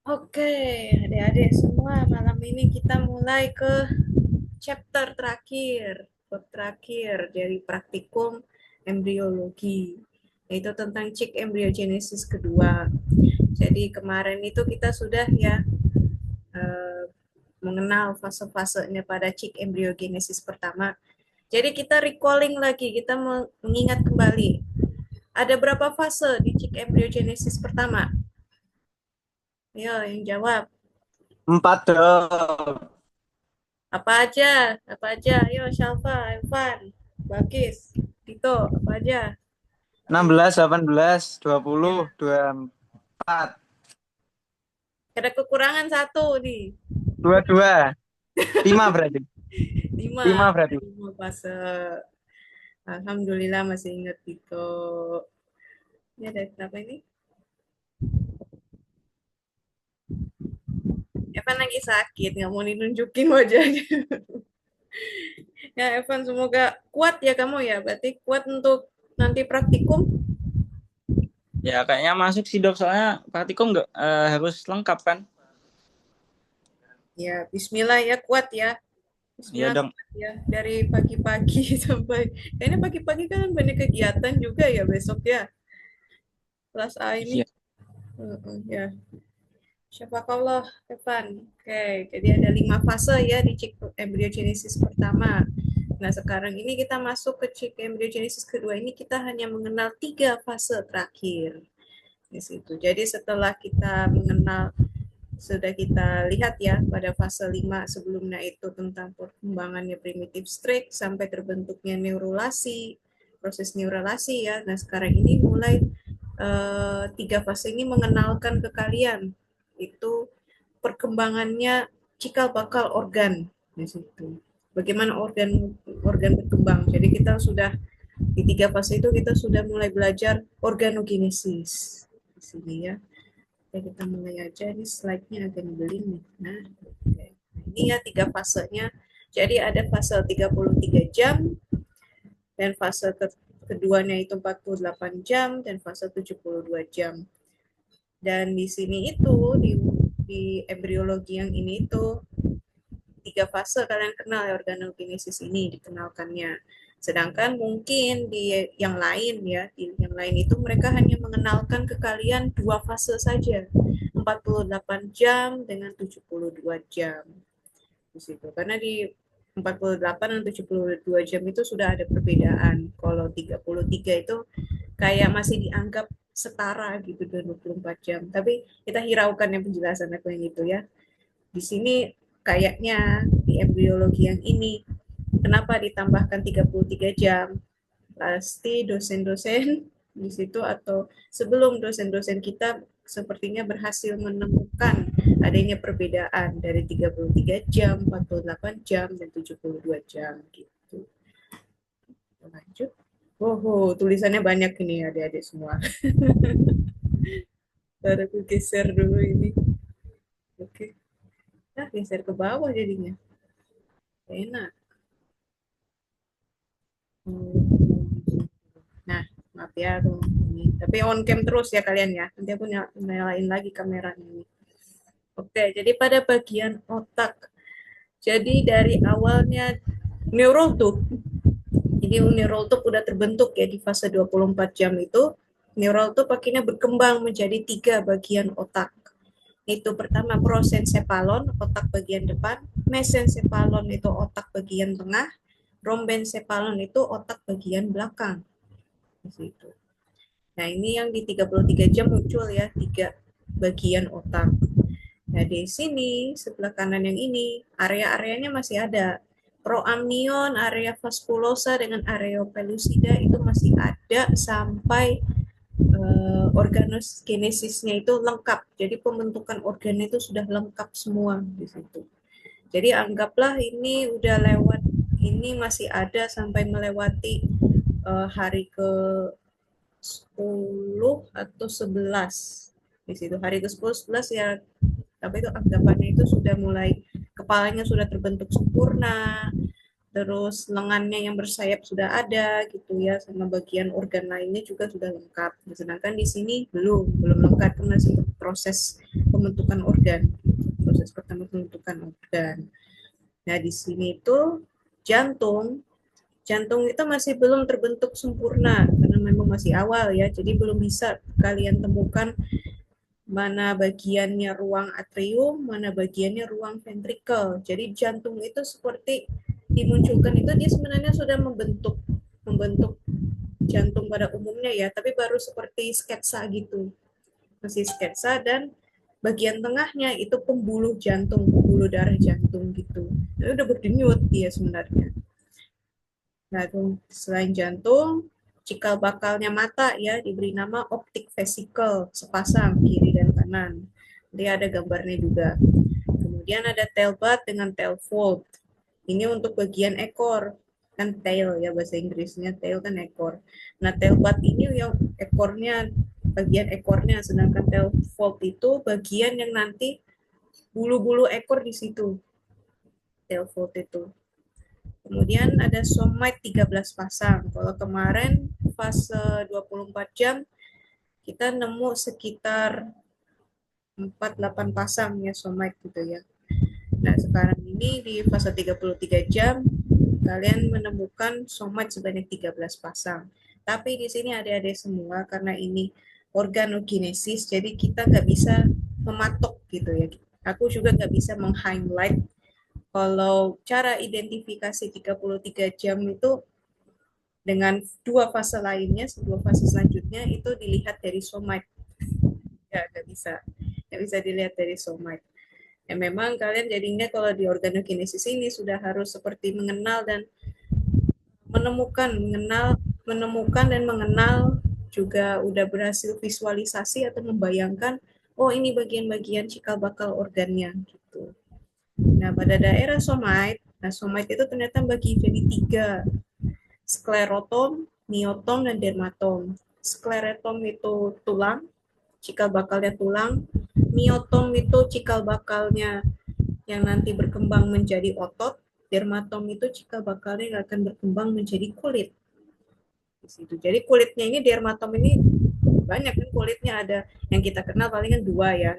Oke, adik-adik semua, malam ini kita mulai ke chapter terakhir, bab terakhir dari praktikum embriologi, yaitu tentang cik embryogenesis kedua. Jadi kemarin itu kita sudah ya eh, mengenal fase-fasenya pada cik embryogenesis pertama. Jadi kita recalling lagi, kita mengingat kembali. Ada berapa fase di cik embryogenesis pertama? Yo, yang jawab. Empat dong. Apa aja? Apa aja? Ayo, Shalfa, Evan, Bagis, Tito, apa aja? 16, 18, 20, Ya. 24, Ada kekurangan satu nih. 22, 5 berarti. Lima. 5 berarti. Lima fase. Alhamdulillah masih ingat Tito. Ini ada kenapa ini? Evan lagi sakit, nggak mau dinunjukin wajahnya. Ya, Evan, semoga kuat ya kamu ya. Berarti kuat untuk nanti praktikum. Ya kayaknya masuk sih dok, soalnya praktikum nggak harus lengkap kan? Ya, Bismillah ya, kuat ya. Iya Bismillah dong. ya, dari pagi-pagi sampai kayaknya pagi-pagi kan banyak kegiatan juga ya besok ya kelas A ini. Iya. Ya, Syafakallah, Evan. Oke, jadi ada 5 fase ya di cik embryogenesis pertama. Nah, sekarang ini kita masuk ke cik embryogenesis kedua ini kita hanya mengenal 3 fase terakhir di situ. Jadi setelah kita mengenal sudah kita lihat ya pada fase 5 sebelumnya itu tentang perkembangannya primitive streak sampai terbentuknya neurulasi, proses neurulasi ya. Nah, sekarang ini mulai 3 fase ini mengenalkan ke kalian itu perkembangannya cikal bakal organ di situ. Bagaimana organ organ berkembang. Jadi kita sudah di 3 fase itu kita sudah mulai belajar organogenesis di sini ya. Oke, kita mulai aja. Ini slide-nya agak nyebelin nih. Nah, oke. Ini ya 3 fasenya. Jadi ada fase 33 jam, dan fase keduanya itu 48 jam, dan fase 72 jam. Dan di sini itu, di embriologi yang ini itu, 3 fase kalian kenal ya organogenesis ini dikenalkannya. Sedangkan mungkin di yang lain ya, di yang lain itu mereka hanya mengenalkan ke kalian 2 fase saja. 48 jam dengan 72 jam di situ. Karena di 48 dan 72 jam itu sudah ada perbedaan. Kalau 33 itu kayak masih dianggap setara gitu dengan 24 jam. Tapi kita hiraukan yang penjelasan aku yang itu ya. Di sini kayaknya di embriologi yang ini kenapa ditambahkan 33 jam? Pasti dosen-dosen di situ atau sebelum dosen-dosen kita sepertinya berhasil menemukan adanya perbedaan dari 33 jam, 48 jam, dan 72 jam gitu. Lanjut. Oh, tulisannya banyak ini adik-adik semua. Ntar aku geser dulu ini. Oke. Nah, geser ke bawah jadinya. Enak. Nah, maaf ya tuh. Ini. Tapi on cam terus ya kalian ya. Nanti aku nyalain lagi kameranya ini. Oke, jadi pada bagian otak. Jadi dari awalnya neuron tuh. Jadi neural tuh udah terbentuk ya di fase 24 jam itu. Neural tuh akhirnya berkembang menjadi 3 bagian otak. Itu pertama prosencephalon, otak bagian depan, mesencephalon itu otak bagian tengah, rhombencephalon itu otak bagian belakang. Di situ. Nah, ini yang di 33 jam muncul ya, 3 bagian otak. Nah, di sini, sebelah kanan yang ini, area-areanya masih ada. Proamnion, area vasculosa dengan area pellucida itu masih ada sampai organogenesisnya itu lengkap. Jadi pembentukan organ itu sudah lengkap semua di situ. Jadi anggaplah ini udah lewat, ini masih ada sampai melewati hari ke 10 atau 11 di situ. Hari ke 10 11 ya, tapi itu anggapannya itu sudah mulai kepalanya sudah terbentuk sempurna, terus lengannya yang bersayap sudah ada gitu ya, sama bagian organ lainnya juga sudah lengkap. Sedangkan di sini belum lengkap, masih proses pembentukan organ. Proses pertama pembentukan organ. Nah, di sini itu jantung itu masih belum terbentuk sempurna karena memang masih awal ya, jadi belum bisa kalian temukan mana bagiannya ruang atrium, mana bagiannya ruang ventrikel. Jadi jantung itu seperti dimunculkan itu dia sebenarnya sudah membentuk membentuk jantung pada umumnya ya, tapi baru seperti sketsa gitu. Masih sketsa dan bagian tengahnya itu pembuluh jantung, pembuluh darah jantung gitu. Nah, udah berdenyut dia sebenarnya. Nah, selain jantung, cikal bakalnya mata ya diberi nama optic vesicle, sepasang kiri dan kanan. Dia ada gambarnya juga. Kemudian ada tail bud dengan tail fold. Ini untuk bagian ekor, kan tail ya bahasa Inggrisnya, tail kan ekor. Nah, tail bud ini yang ekornya, bagian ekornya, sedangkan tail fold itu bagian yang nanti bulu-bulu ekor di situ. Tail fold itu. Kemudian ada somite 13 pasang. Kalau kemarin fase 24 jam kita nemu sekitar 48 pasang ya somite gitu ya. Nah, sekarang ini di fase 33 jam kalian menemukan somite sebanyak 13 pasang. Tapi di sini adik-adik semua karena ini organogenesis, jadi kita nggak bisa mematok gitu ya. Aku juga nggak bisa meng-highlight kalau cara identifikasi 33 jam itu dengan dua fase lainnya, dua fase selanjutnya itu dilihat dari somite. Ya, nggak bisa dilihat dari somite. Ya memang kalian jadinya kalau di organogenesis ini sudah harus seperti mengenal dan menemukan dan mengenal juga udah berhasil visualisasi atau membayangkan oh ini bagian-bagian cikal bakal organnya gitu. Nah, pada daerah somite, somite itu ternyata bagi jadi tiga, sklerotom, miotom, dan dermatom. Sklerotom itu tulang, cikal bakalnya tulang. Miotom itu cikal bakalnya yang nanti berkembang menjadi otot. Dermatom itu cikal bakalnya yang akan berkembang menjadi kulit. Jadi kulitnya ini, dermatom ini banyak kan kulitnya, ada yang kita kenal palingan dua ya,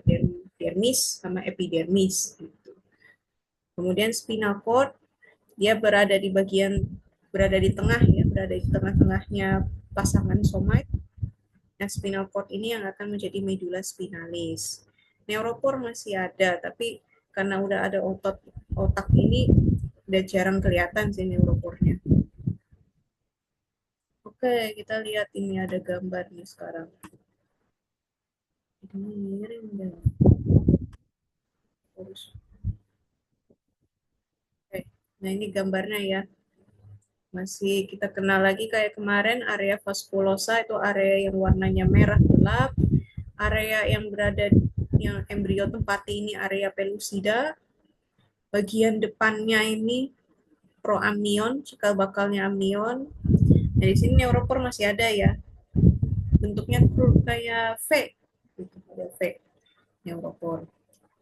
dermis sama epidermis. Kemudian spinal cord, dia berada di tengah ya, berada di tengah-tengahnya pasangan somite. Nah, spinal cord ini yang akan menjadi medula spinalis. Neuropor masih ada, tapi karena udah ada otak ini udah jarang kelihatan sih neuropornya. Oke, kita lihat ini ada gambar nih sekarang. Ini miring deh. Oke, nah ini gambarnya ya. Masih kita kenal lagi kayak kemarin, area vaskulosa itu area yang warnanya merah gelap, area yang berada yang embrio tempati ini area pellucida, bagian depannya ini proamnion, cikal bakalnya amnion. Nah, di sini neuropor masih ada ya, bentuknya kayak V, gitu, ada V neuropor.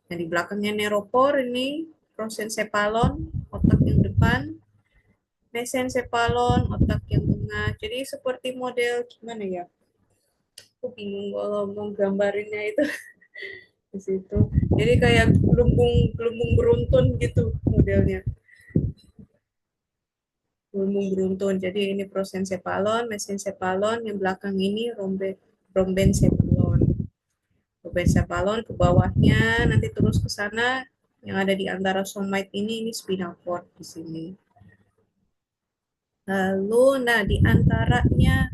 Nah, di belakangnya neuropor ini prosencephalon, otak yang depan, mesencephalon, otak yang tengah. Jadi seperti model gimana ya? Aku bingung kalau mau gambarinnya itu di situ. Jadi kayak gelumbung beruntun gitu modelnya. Gelumbung beruntun. Jadi ini prosencephalon, mesencephalon, yang belakang ini rhombencephalon. Rhombencephalon ke bawahnya, nanti terus ke sana yang ada di antara somite ini spinal cord di sini. Lalu, nah di antaranya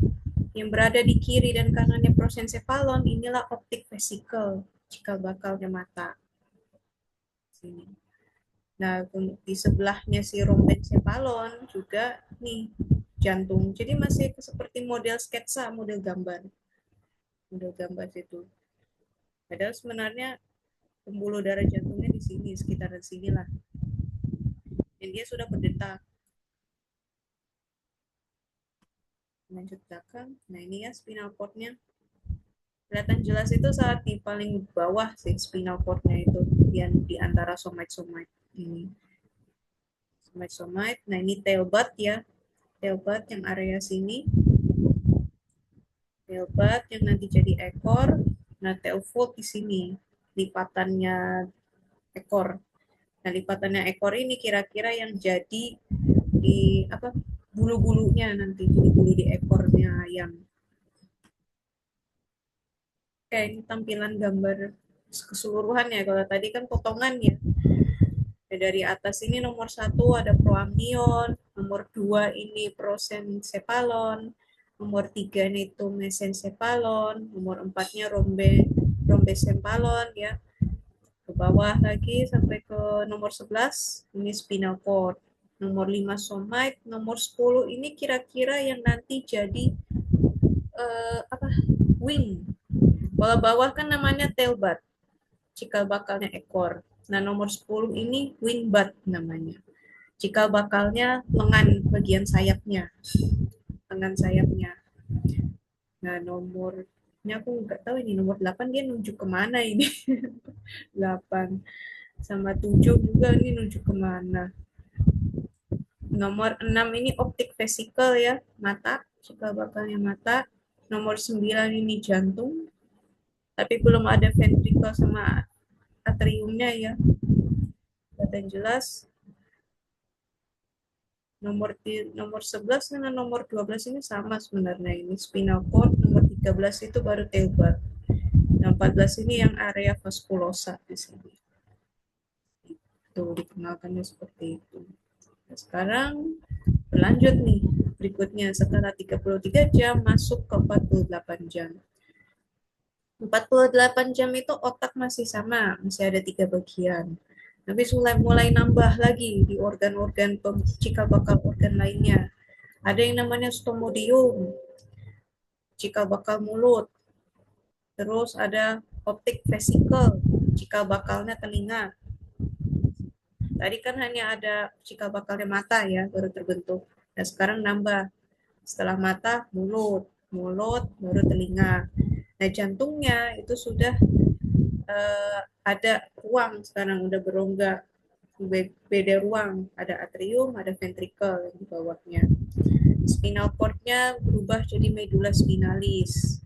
yang berada di kiri dan kanannya prosencephalon, inilah optic vesicle, cikal bakalnya mata. Sini. Nah, di sebelahnya si rhombencephalon juga nih jantung. Jadi masih seperti model sketsa, model gambar. Model gambar itu. Padahal sebenarnya pembuluh darah jantungnya di sini, sekitaran sinilah. Dan dia sudah berdetak. Lanjut belakang. Nah, ini ya spinal cord-nya. Kelihatan jelas itu saat di paling bawah sih spinal cord-nya itu, di antara somite-somite ini. Somite-somite. Nah, ini tail bud ya. Tail bud yang area sini. Tail bud yang nanti jadi ekor. Nah, tail fold di sini. lipatannya ekor. Nah, lipatannya ekor ini kira-kira yang jadi di apa bulu-bulunya nanti, bulu-bulu di ekornya yang. Oke, ini tampilan gambar keseluruhan ya. Kalau tadi kan potongan ya. Dari atas ini nomor 1 ada proamnion, nomor 2 ini prosencephalon, nomor 3 ini itu mesencephalon, nomor 4-nya rhombecephalon ya. Ke bawah lagi sampai ke nomor 11 ini spinal cord. Nomor 5 somite, nomor 10 ini kira-kira yang nanti jadi wing. Kalau bawah kan namanya tail bud, cikal bakalnya ekor. Nah, nomor 10 ini wing bud namanya. Cikal bakalnya lengan bagian sayapnya. Lengan sayapnya. Nah, nomornya aku nggak tahu ini. Nomor 8 dia nunjuk kemana ini. 8. Sama 7 juga ini nunjuk kemana. Nomor 6 ini optic vesicle ya. Mata. Cikal bakalnya mata. Nomor 9 ini jantung. Tapi belum ada ventricle sama atriumnya ya. Data yang jelas. Nomor 11 dengan nomor 12 ini sama sebenarnya. Ini spinal cord, nomor 13 itu baru tail bud. Nah, 14 ini yang area vasculosa di sini. Itu dikenalkannya seperti itu. Nah, sekarang berlanjut nih. Berikutnya setelah 33 jam masuk ke 48 jam. 48 jam itu otak masih sama, masih ada 3 bagian. Tapi mulai nambah lagi di organ-organ cikal bakal organ lainnya. Ada yang namanya stomodium, cikal bakal mulut. Terus ada optic vesicle, cikal bakalnya telinga. Tadi kan hanya ada cikal bakalnya mata ya, baru terbentuk. Nah, sekarang nambah. Setelah mata, mulut, baru telinga. Nah, jantungnya itu sudah ada ruang sekarang, udah berongga. Beda ruang, ada atrium, ada ventricle yang di bawahnya. Spinal cord-nya berubah jadi medula spinalis.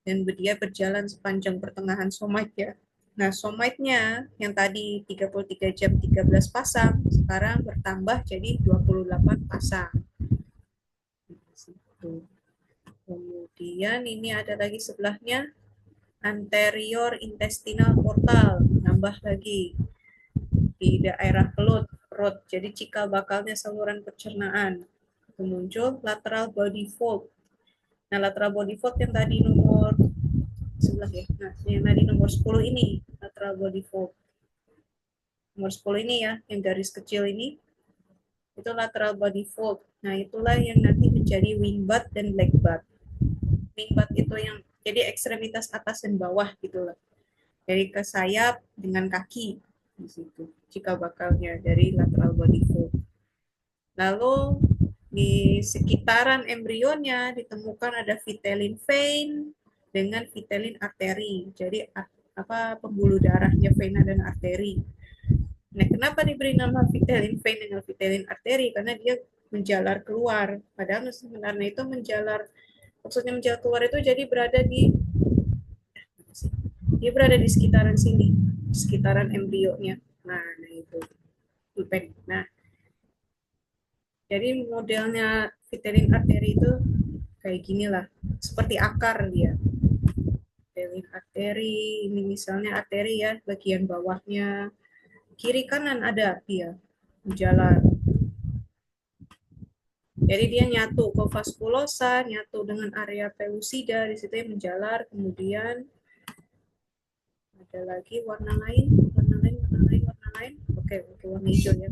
Dan dia berjalan sepanjang pertengahan somite ya. Nah, somite-nya yang tadi 33 jam 13 pasang, sekarang bertambah jadi 28 pasang. Kemudian ini ada lagi sebelahnya, anterior intestinal portal, nambah lagi di daerah perut. Jadi cikal bakalnya saluran pencernaan. Itu muncul lateral body fold. Nah, lateral body fold yang tadi nomor 11 ya. Nah, yang tadi nomor 10 ini lateral body fold. Nomor 10 ini ya, yang garis kecil ini itu lateral body fold. Nah, itulah yang nanti menjadi wing bud dan leg bud. Wing bud itu yang jadi ekstremitas atas dan bawah gitu loh. Dari ke sayap dengan kaki di situ. Cikal bakalnya dari lateral body fold. Lalu di sekitaran embrionya ditemukan ada vitelline vein dengan vitelline arteri. Jadi pembuluh darahnya vena dan arteri. Nah, kenapa diberi nama vitelline vein dengan vitelline arteri? Karena dia menjalar keluar. Padahal sebenarnya itu maksudnya menjalar keluar itu jadi berada di sekitaran sini, sekitaran embrionya. Nah itu. Nah, jadi modelnya vitelline arteri itu kayak gini lah, seperti akar dia. Vitelline arteri, ini misalnya arteri ya, bagian bawahnya. Kiri kanan ada dia, menjalar. Jadi dia nyatu ke vaskulosa, nyatu dengan area pellucida, di situ yang menjalar, kemudian ada lagi warna lain. Oke, warna hijau ya.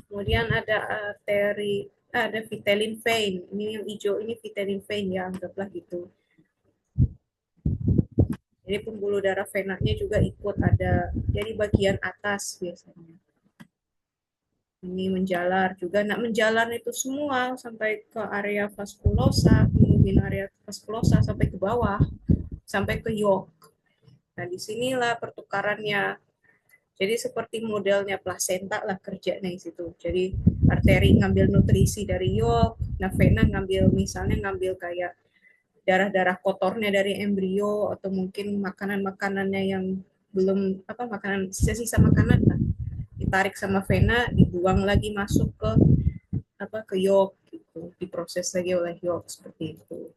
Kemudian ada arteri, ada vitelline vein. Ini yang hijau ini vitelline vein ya, anggaplah gitu. Jadi pembuluh darah venanya juga ikut ada. Jadi bagian atas biasanya. Ini menjalar juga. Nah, menjalar itu semua sampai ke area vaskulosa, kemudian area vaskulosa sampai ke bawah, sampai ke yolk. Nah, disinilah pertukarannya. Jadi seperti modelnya plasenta lah kerjanya di situ. Jadi arteri ngambil nutrisi dari yolk, nah vena ngambil kayak darah-darah kotornya dari embrio atau mungkin makanan-makanannya yang belum makanan, sisa makanan lah, ditarik sama vena, dibuang lagi masuk ke yolk gitu, diproses lagi oleh yolk seperti itu.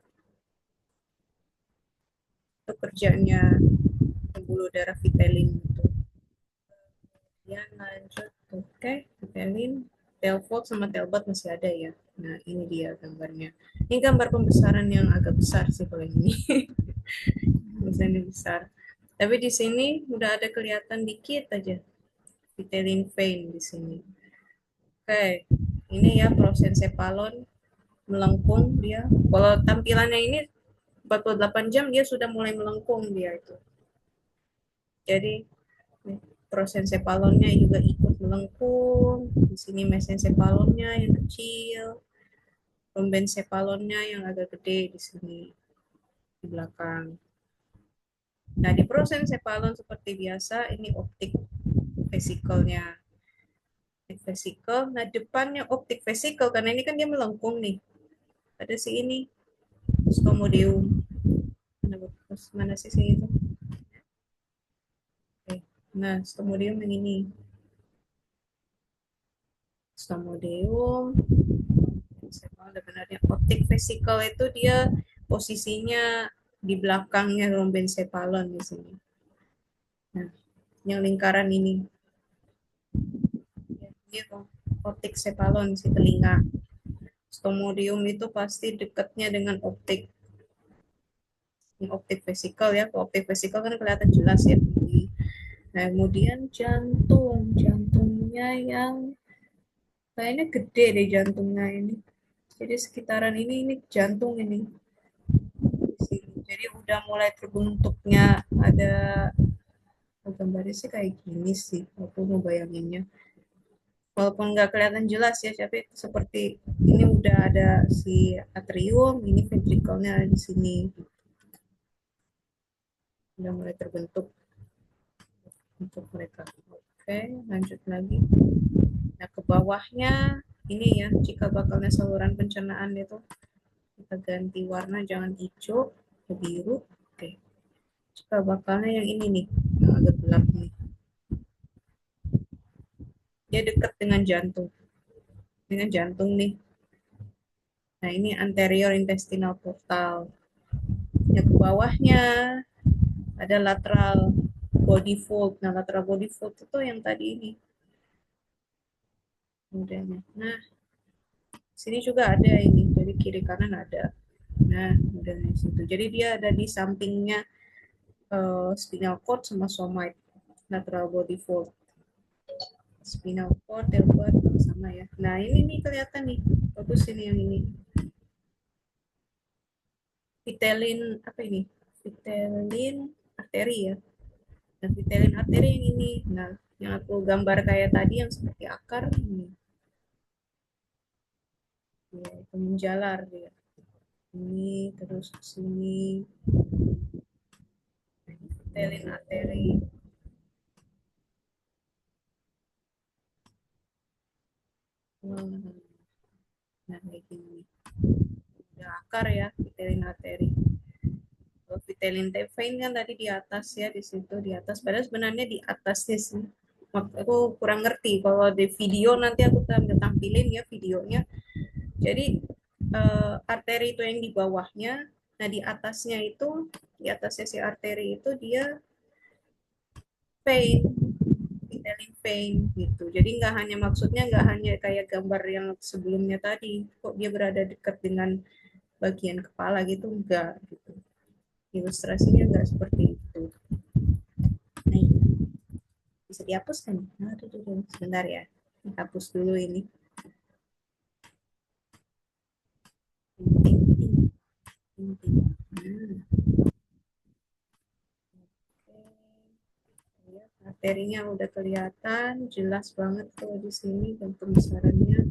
Itu kerjanya pembuluh darah vitelin itu. Ya lanjut, oke, vitelin, telfort sama telbot masih ada ya. Nah ini dia gambarnya. Ini gambar pembesaran yang agak besar sih kalau ini. Misalnya besar. Tapi di sini udah ada kelihatan dikit aja vitelin vein di sini. Oke, ini ya prosencephalon melengkung dia. Kalau tampilannya ini 48 jam dia sudah mulai melengkung dia itu. Jadi prosencephalonnya juga ikut melengkung. Di sini mesencephalonnya yang kecil, rombencephalonnya yang agak gede di sini di belakang. Nah, di prosencephalon seperti biasa ini optik vesikelnya. Optik vesikel. Nah, depannya optik vesikel karena ini kan dia melengkung nih. Ada si ini, stomodeum. Mana sih itu? Oke. Nah, stomodeum yang ini. Stomodeum. Sebenarnya optik vesikel itu dia posisinya di belakangnya rombencephalon di sini. Nah, yang lingkaran ini. Dia optik cephalon si telinga. Stomodeum itu pasti dekatnya dengan optik vesikel ya. Kalau optik vesikel kan kelihatan jelas ya. Nah, kemudian jantungnya yang kayaknya gede deh jantungnya ini. Jadi sekitaran ini jantung ini. Jadi udah mulai terbentuknya ada gambarnya sih kayak gini sih. Aku mau bayanginnya. Walaupun nggak kelihatan jelas ya, tapi seperti ini udah ada si atrium, ini ventrikelnya di sini. Udah mulai terbentuk untuk mereka. Oke, lanjut lagi. Nah, ke bawahnya ini ya, jika bakalnya saluran pencernaan itu kita ganti warna, jangan hijau ke biru. Oke, jika bakalnya yang ini nih, yang agak gelap nih. Dia dekat dengan jantung nih. Nah, ini anterior intestinal portal. Yang ke bawahnya ada lateral body fold. Nah, lateral body fold itu yang tadi ini. Nah, sini juga ada ini. Jadi kiri kanan ada. Nah, udah di situ. Jadi dia ada di sampingnya spinal cord sama somite. Lateral body fold. Spinal cord, deltoid sama ya. Nah, ini nih kelihatan nih. Bagus ini yang ini. Vitelin apa ini? Vitelin arteri ya. Nah, vitelin arteri yang ini. Nah, yang aku gambar kayak tadi yang seperti akar ini. Ya, itu menjalar dia. Ini terus ke sini. Vitelin arteri. Nah, kayak gini. Udah akar ya, vitelin arteri. Kalau vitelin vein kan tadi di atas ya, di situ di atas. Padahal sebenarnya di atasnya sih. Aku kurang ngerti. Kalau di video nanti aku tampilin ya videonya. Jadi arteri itu yang di bawahnya. Nah, di atasnya itu, di atasnya si arteri itu dia vein, vitelin vein gitu. Jadi maksudnya nggak hanya kayak gambar yang sebelumnya tadi, kok dia berada dekat dengan bagian kepala gitu, enggak gitu. Ilustrasinya enggak seperti itu. Nah, bisa dihapus kan? Nah, sebentar ya. Hapus dulu ini. Materinya udah kelihatan, jelas banget tuh di sini dan pembesarannya.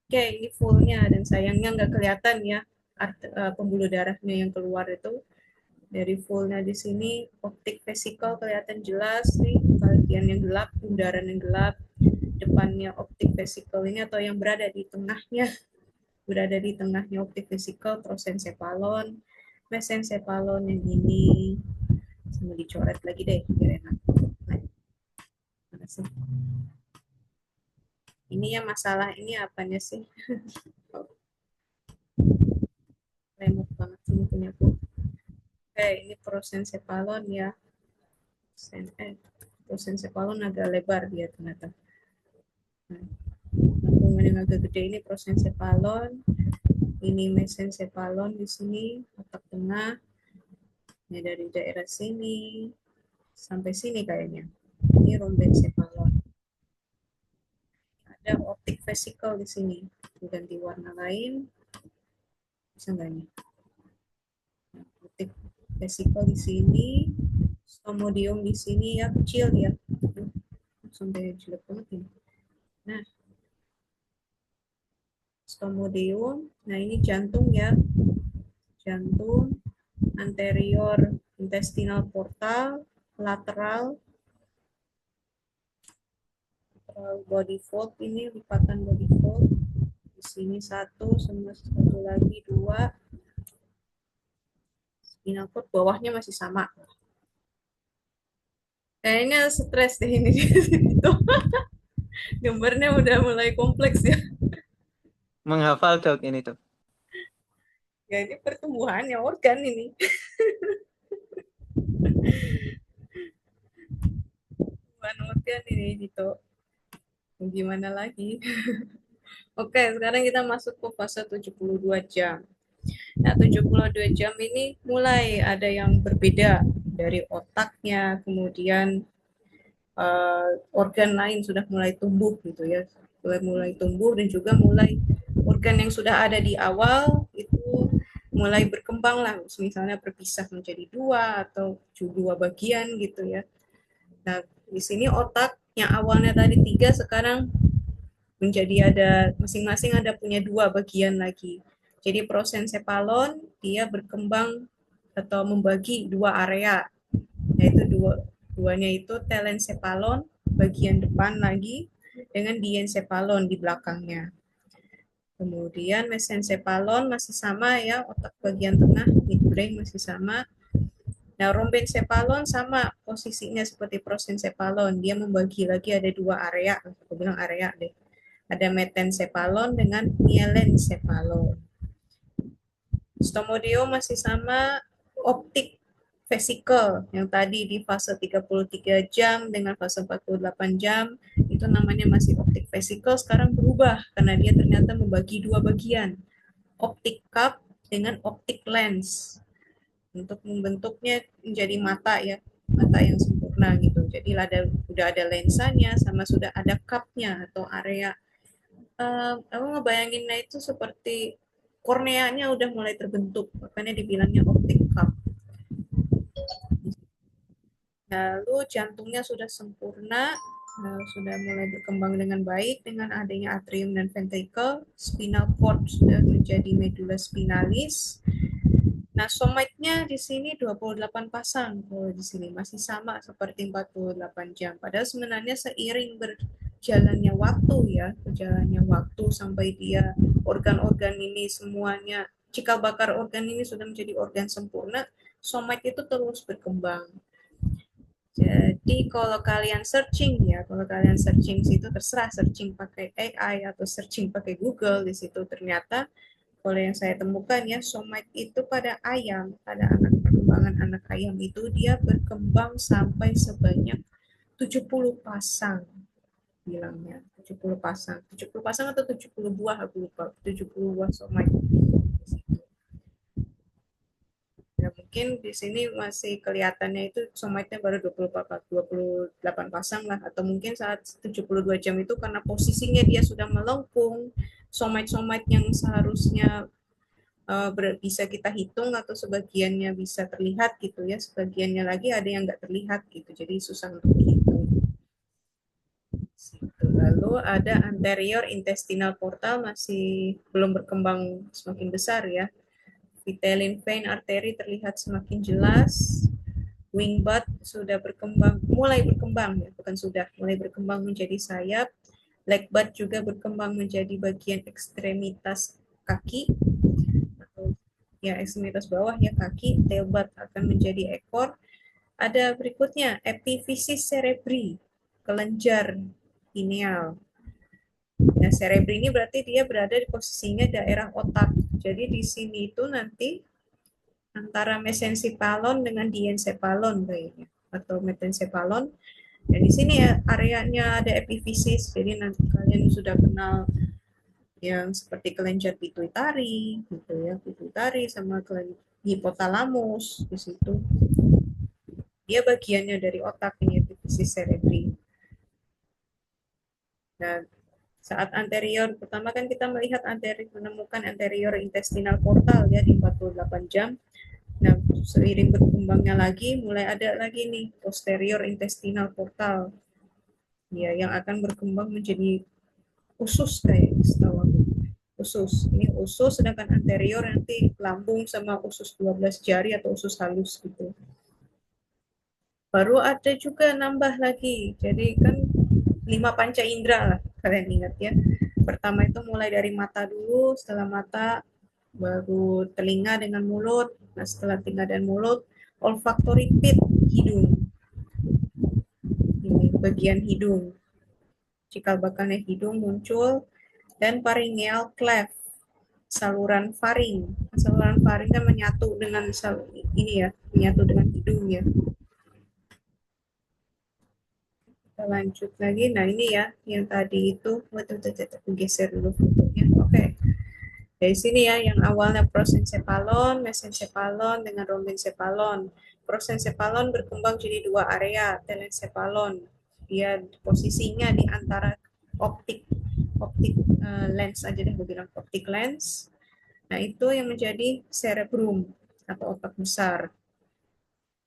Oke, ini fullnya dan sayangnya nggak kelihatan ya pembuluh darahnya yang keluar itu. Dari fullnya di sini, optik vesikel kelihatan jelas nih, bagian yang gelap, bundaran yang gelap, depannya optik vesikel ini atau yang berada di tengahnya optik vesikel, prosencephalon, mesencephalon yang ini, Mau dicoret lagi deh biar enak. Nah, mana sih? Ini ya masalah ini apanya sih? Lemot banget sih punya aku. Oke, ini prosencephalon ya. Prosencephalon agak lebar dia ternyata. Nah, lambungan yang agak gede ini prosencephalon. Ini mesencephalon di sini, otak tengah. Ini dari daerah sini sampai sini kayaknya. Ini rhombencephalon. Ada optic vesicle di sini. Ganti warna lain. Bisa nggak nih? Optic vesicle di sini. Stomodium di sini ya, kecil ya. Sampai jelek banget ini. Nah, stomodium. Nah, ini jantung ya. Jantung, anterior intestinal portal, lateral body fold, ini lipatan body fold. Di sini satu, sama satu lagi dua. Spinal cord bawahnya masih sama. Kayaknya stres deh ini. Gambarnya udah mulai kompleks ya. Menghafal dok ini tuh. Ya ini pertumbuhannya organ ini. Pertumbuhan organ ini gitu. Gimana lagi? Oke, sekarang kita masuk ke fase 72 jam. Nah, 72 jam ini mulai ada yang berbeda dari otaknya, kemudian organ lain sudah mulai tumbuh gitu ya. Mulai tumbuh dan juga mulai organ yang sudah ada di awal itu mulai berkembang lah, misalnya berpisah menjadi dua atau dua bagian gitu ya. Nah, di sini otak yang awalnya tadi tiga sekarang menjadi ada masing-masing ada punya dua bagian lagi. Jadi prosencephalon dia berkembang atau membagi dua area, yaitu duanya itu telencephalon bagian depan lagi dengan diencephalon di belakangnya. Kemudian mesencephalon masih sama ya, otak bagian tengah midbrain masih sama. Nah, rhombencephalon sama posisinya seperti prosencephalon, dia membagi lagi ada dua area, aku bilang area deh. Ada metencephalon dengan myelencephalon. Stomodium masih sama, optik vesicle yang tadi di fase 33 jam dengan fase 48 jam itu namanya masih optik vesicle, sekarang berubah karena dia ternyata membagi dua bagian, optik cup dengan optik lens untuk membentuknya menjadi mata ya, mata yang sempurna gitu. Jadi udah ada lensanya sama sudah ada cupnya atau area. Aku ngebayanginnya itu seperti korneanya udah mulai terbentuk, makanya dibilangnya optic cup. Lalu jantungnya sudah sempurna, sudah mulai berkembang dengan baik dengan adanya atrium dan ventricle, spinal cord sudah menjadi medulla spinalis. Nah, somatnya di sini 28 pasang, kalau di sini masih sama seperti 48 jam. Padahal sebenarnya seiring berjalannya waktu ya, berjalannya waktu sampai dia organ-organ ini semuanya, cikal bakar organ ini sudah menjadi organ sempurna, somat itu terus berkembang. Jadi kalau kalian searching ya, kalau kalian searching situ terserah searching pakai AI atau searching pakai Google, di situ ternyata kalau yang saya temukan ya, somite itu pada ayam, pada anak perkembangan anak ayam itu dia berkembang sampai sebanyak 70 pasang bilangnya. 70 pasang. 70 pasang atau 70 buah aku lupa. 70 buah somite. Ya, mungkin di sini masih kelihatannya itu somite-nya baru 28 pasang lah, atau mungkin saat 72 jam itu karena posisinya dia sudah melengkung, somite-somite yang seharusnya bisa kita hitung atau sebagiannya bisa terlihat gitu ya, sebagiannya lagi ada yang nggak terlihat gitu, jadi susah untuk dihitung. Lalu ada anterior intestinal portal masih belum berkembang semakin besar ya. Vitelline vein arteri terlihat semakin jelas. Wingbutt sudah berkembang, mulai berkembang ya, bukan sudah, mulai berkembang menjadi sayap. Legbutt juga berkembang menjadi bagian ekstremitas kaki, atau ya ekstremitas bawah ya kaki. Tailbutt akan menjadi ekor. Ada berikutnya, epifisis cerebri, kelenjar pineal. Nah, cerebri ini berarti dia berada di posisinya daerah otak. Jadi di sini itu nanti antara mesencephalon dengan diencephalon kayaknya, atau metencephalon. Dan di sini ya areanya ada epifisis. Jadi nanti kalian sudah kenal yang seperti kelenjar pituitari, gitu ya, pituitari sama hipotalamus di situ. Dia bagiannya dari otak ini epifisis cerebri. Dan saat anterior, pertama kan kita melihat menemukan anterior intestinal portal ya di 48 jam. Nah, seiring berkembangnya lagi, mulai ada lagi nih posterior intestinal portal. Ya, yang akan berkembang menjadi usus kayak setahu aku. Usus. Ini usus, sedangkan anterior nanti lambung sama usus 12 jari atau usus halus gitu. Baru ada juga nambah lagi. Jadi kan 5 panca indera lah, kalian ingat ya. Pertama itu mulai dari mata dulu, setelah mata baru telinga dengan mulut. Nah, setelah telinga dan mulut, olfactory pit, hidung. Ini bagian hidung. Cikal bakalnya hidung muncul, dan pharyngeal cleft, saluran faring. Saluran faring kan menyatu dengan ini ya, menyatu dengan hidung ya. Kita lanjut lagi. Nah, ini ya yang tadi itu, aku geser dulu fotonya. Oke. Dari sini ya, yang awalnya prosencephalon, mesencephalon dengan rhombencephalon. Prosencephalon berkembang jadi dua area, telencephalon. Dia posisinya di antara optik lens aja deh, gue bilang optik lens. Nah, itu yang menjadi cerebrum atau otak besar.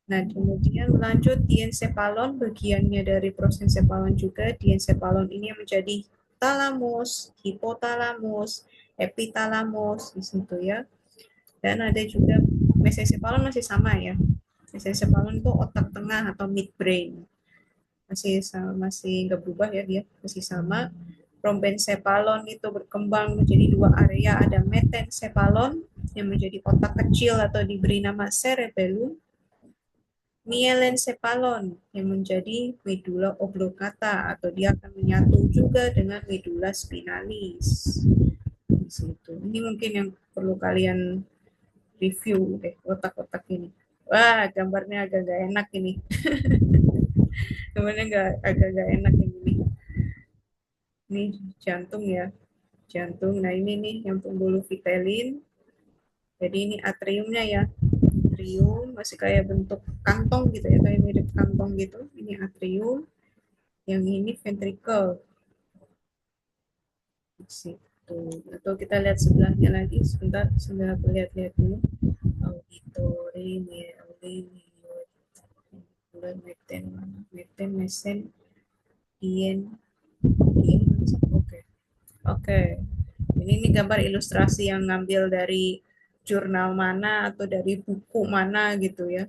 Nah, kemudian lanjut diencephalon, bagiannya dari prosencephalon juga. Diencephalon ini yang menjadi talamus, hipotalamus, epitalamus di situ ya. Dan ada juga mesencephalon masih sama ya. Mesencephalon itu otak tengah atau midbrain. Masih nggak berubah ya dia, masih sama. Rhombencephalon itu berkembang menjadi dua area, ada metencephalon yang menjadi otak kecil atau diberi nama cerebellum, mielencephalon yang menjadi medulla oblongata atau dia akan menyatu juga dengan medulla spinalis. Di situ. Ini mungkin yang perlu kalian review deh, otak-otak ini. Wah, gambarnya agak gak enak ini. Gambarnya agak gak enak ini. Ini jantung ya, jantung. Nah, ini nih yang pembuluh vitelin. Jadi ini atriumnya ya. Atrium masih kayak bentuk kantong gitu ya, kayak mirip kantong gitu. Ini atrium. Yang ini ventricle. Situ. Atau kita lihat sebelahnya lagi. Sebentar, sambil aku lihat-lihat dulu. Auditori, bulan meten mana? Meten, mesen, dien, dien. Oke. Oke. Ini gambar ilustrasi yang ngambil dari jurnal mana atau dari buku mana gitu ya.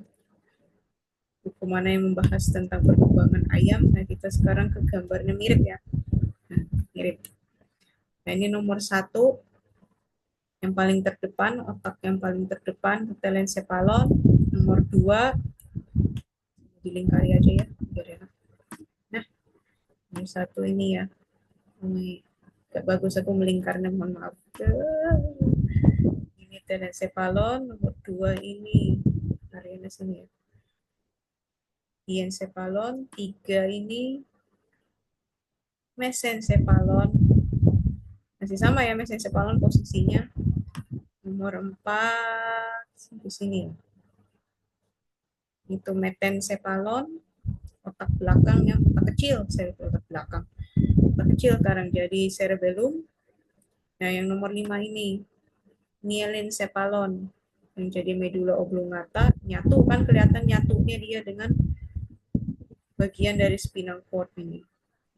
Buku mana yang membahas tentang perkembangan ayam. Nah, kita sekarang ke gambarnya mirip ya. Nah, mirip. Nah, ini nomor 1, yang paling terdepan, otak yang paling terdepan, telencephalon. Nomor 2, dilingkari aja ya, biar enak. Nah, nomor 1 ini ya. Ini gak bagus aku melingkarnya, mohon maaf. Ini telencephalon, nomor 2 ini areanya sini ya. Diencephalon, 3 ini mesencephalon. Masih sama ya mesencephalon posisinya. Nomor 4 di sini ya. Itu metencephalon, otak belakang ya, otak kecil, otak belakang. Otak kecil sekarang jadi cerebellum. Nah, yang nomor 5 ini mielencephalon yang jadi medulla oblongata, nyatu kan, kelihatan nyatunya dia dengan bagian dari spinal cord ini.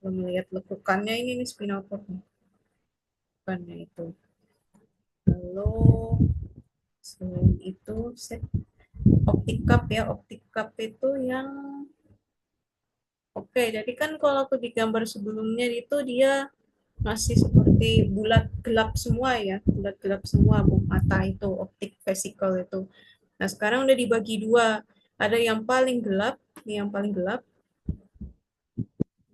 Kalau melihat lekukannya ini nih spinal cord. Lekukannya itu. Lalu selain itu optic cup ya, optic cup itu yang oke, jadi kan kalau aku di gambar sebelumnya itu dia masih seperti bulat gelap semua ya, bulat gelap semua mata itu, optik vesikel itu. Nah, sekarang udah dibagi dua, Ada yang paling gelap, ini yang paling gelap,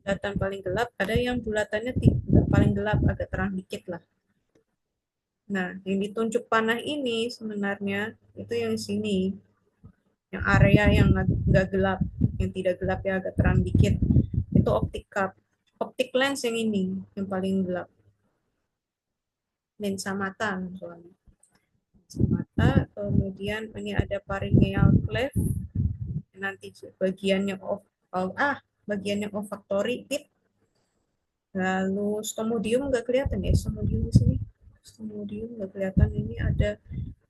bulatan paling gelap, ada yang bulatannya tidak paling gelap, agak terang dikit lah. Nah, yang ditunjuk panah ini sebenarnya itu yang sini, yang area yang nggak gelap, yang tidak gelap ya agak terang dikit, itu optic cup. Optic lens yang ini, yang paling gelap. Lensa mata soalnya. Lensa mata, kemudian ini ada pharyngeal cleft, nanti bagiannya bagiannya olfactory tip. Lalu stomodium nggak kelihatan ya, stomodium di sini. Stomodium nggak kelihatan, ini ada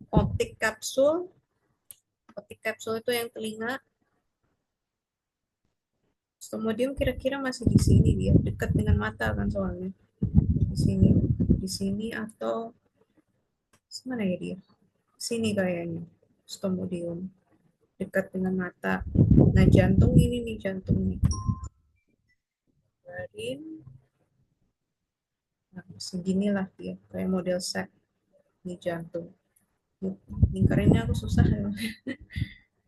optic capsule. Optic capsule itu yang telinga. Stomodium kira-kira masih di sini dia, dekat dengan mata kan soalnya. Di sini atau mana ya dia? Sini kayaknya. Stomodium dekat dengan mata. Nah, jantung ini nih, jantung nih. Garin. Nah, seginilah dia, kayak model set. Ini jantung. Lingkarinnya aku susah ya.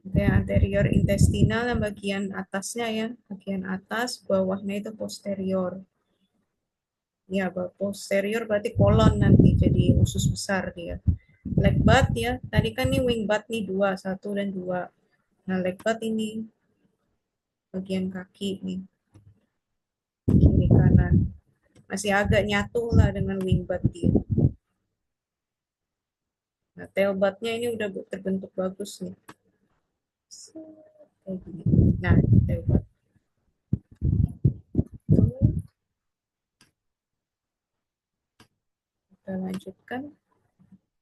Yang anterior intestinal yang bagian atasnya ya, bagian atas, bawahnya itu posterior. Ya, posterior berarti kolon nanti, jadi usus besar dia. Leg bud ya, tadi kan nih wing bud nih dua, satu dan dua. Nah, leg bud ini bagian kaki nih, kiri kanan. Masih agak nyatu lah dengan wing bud dia. Nah, tail budnya ini udah terbentuk bagus nih. Kayak gini. Nah, tail bud. Kita lanjutkan.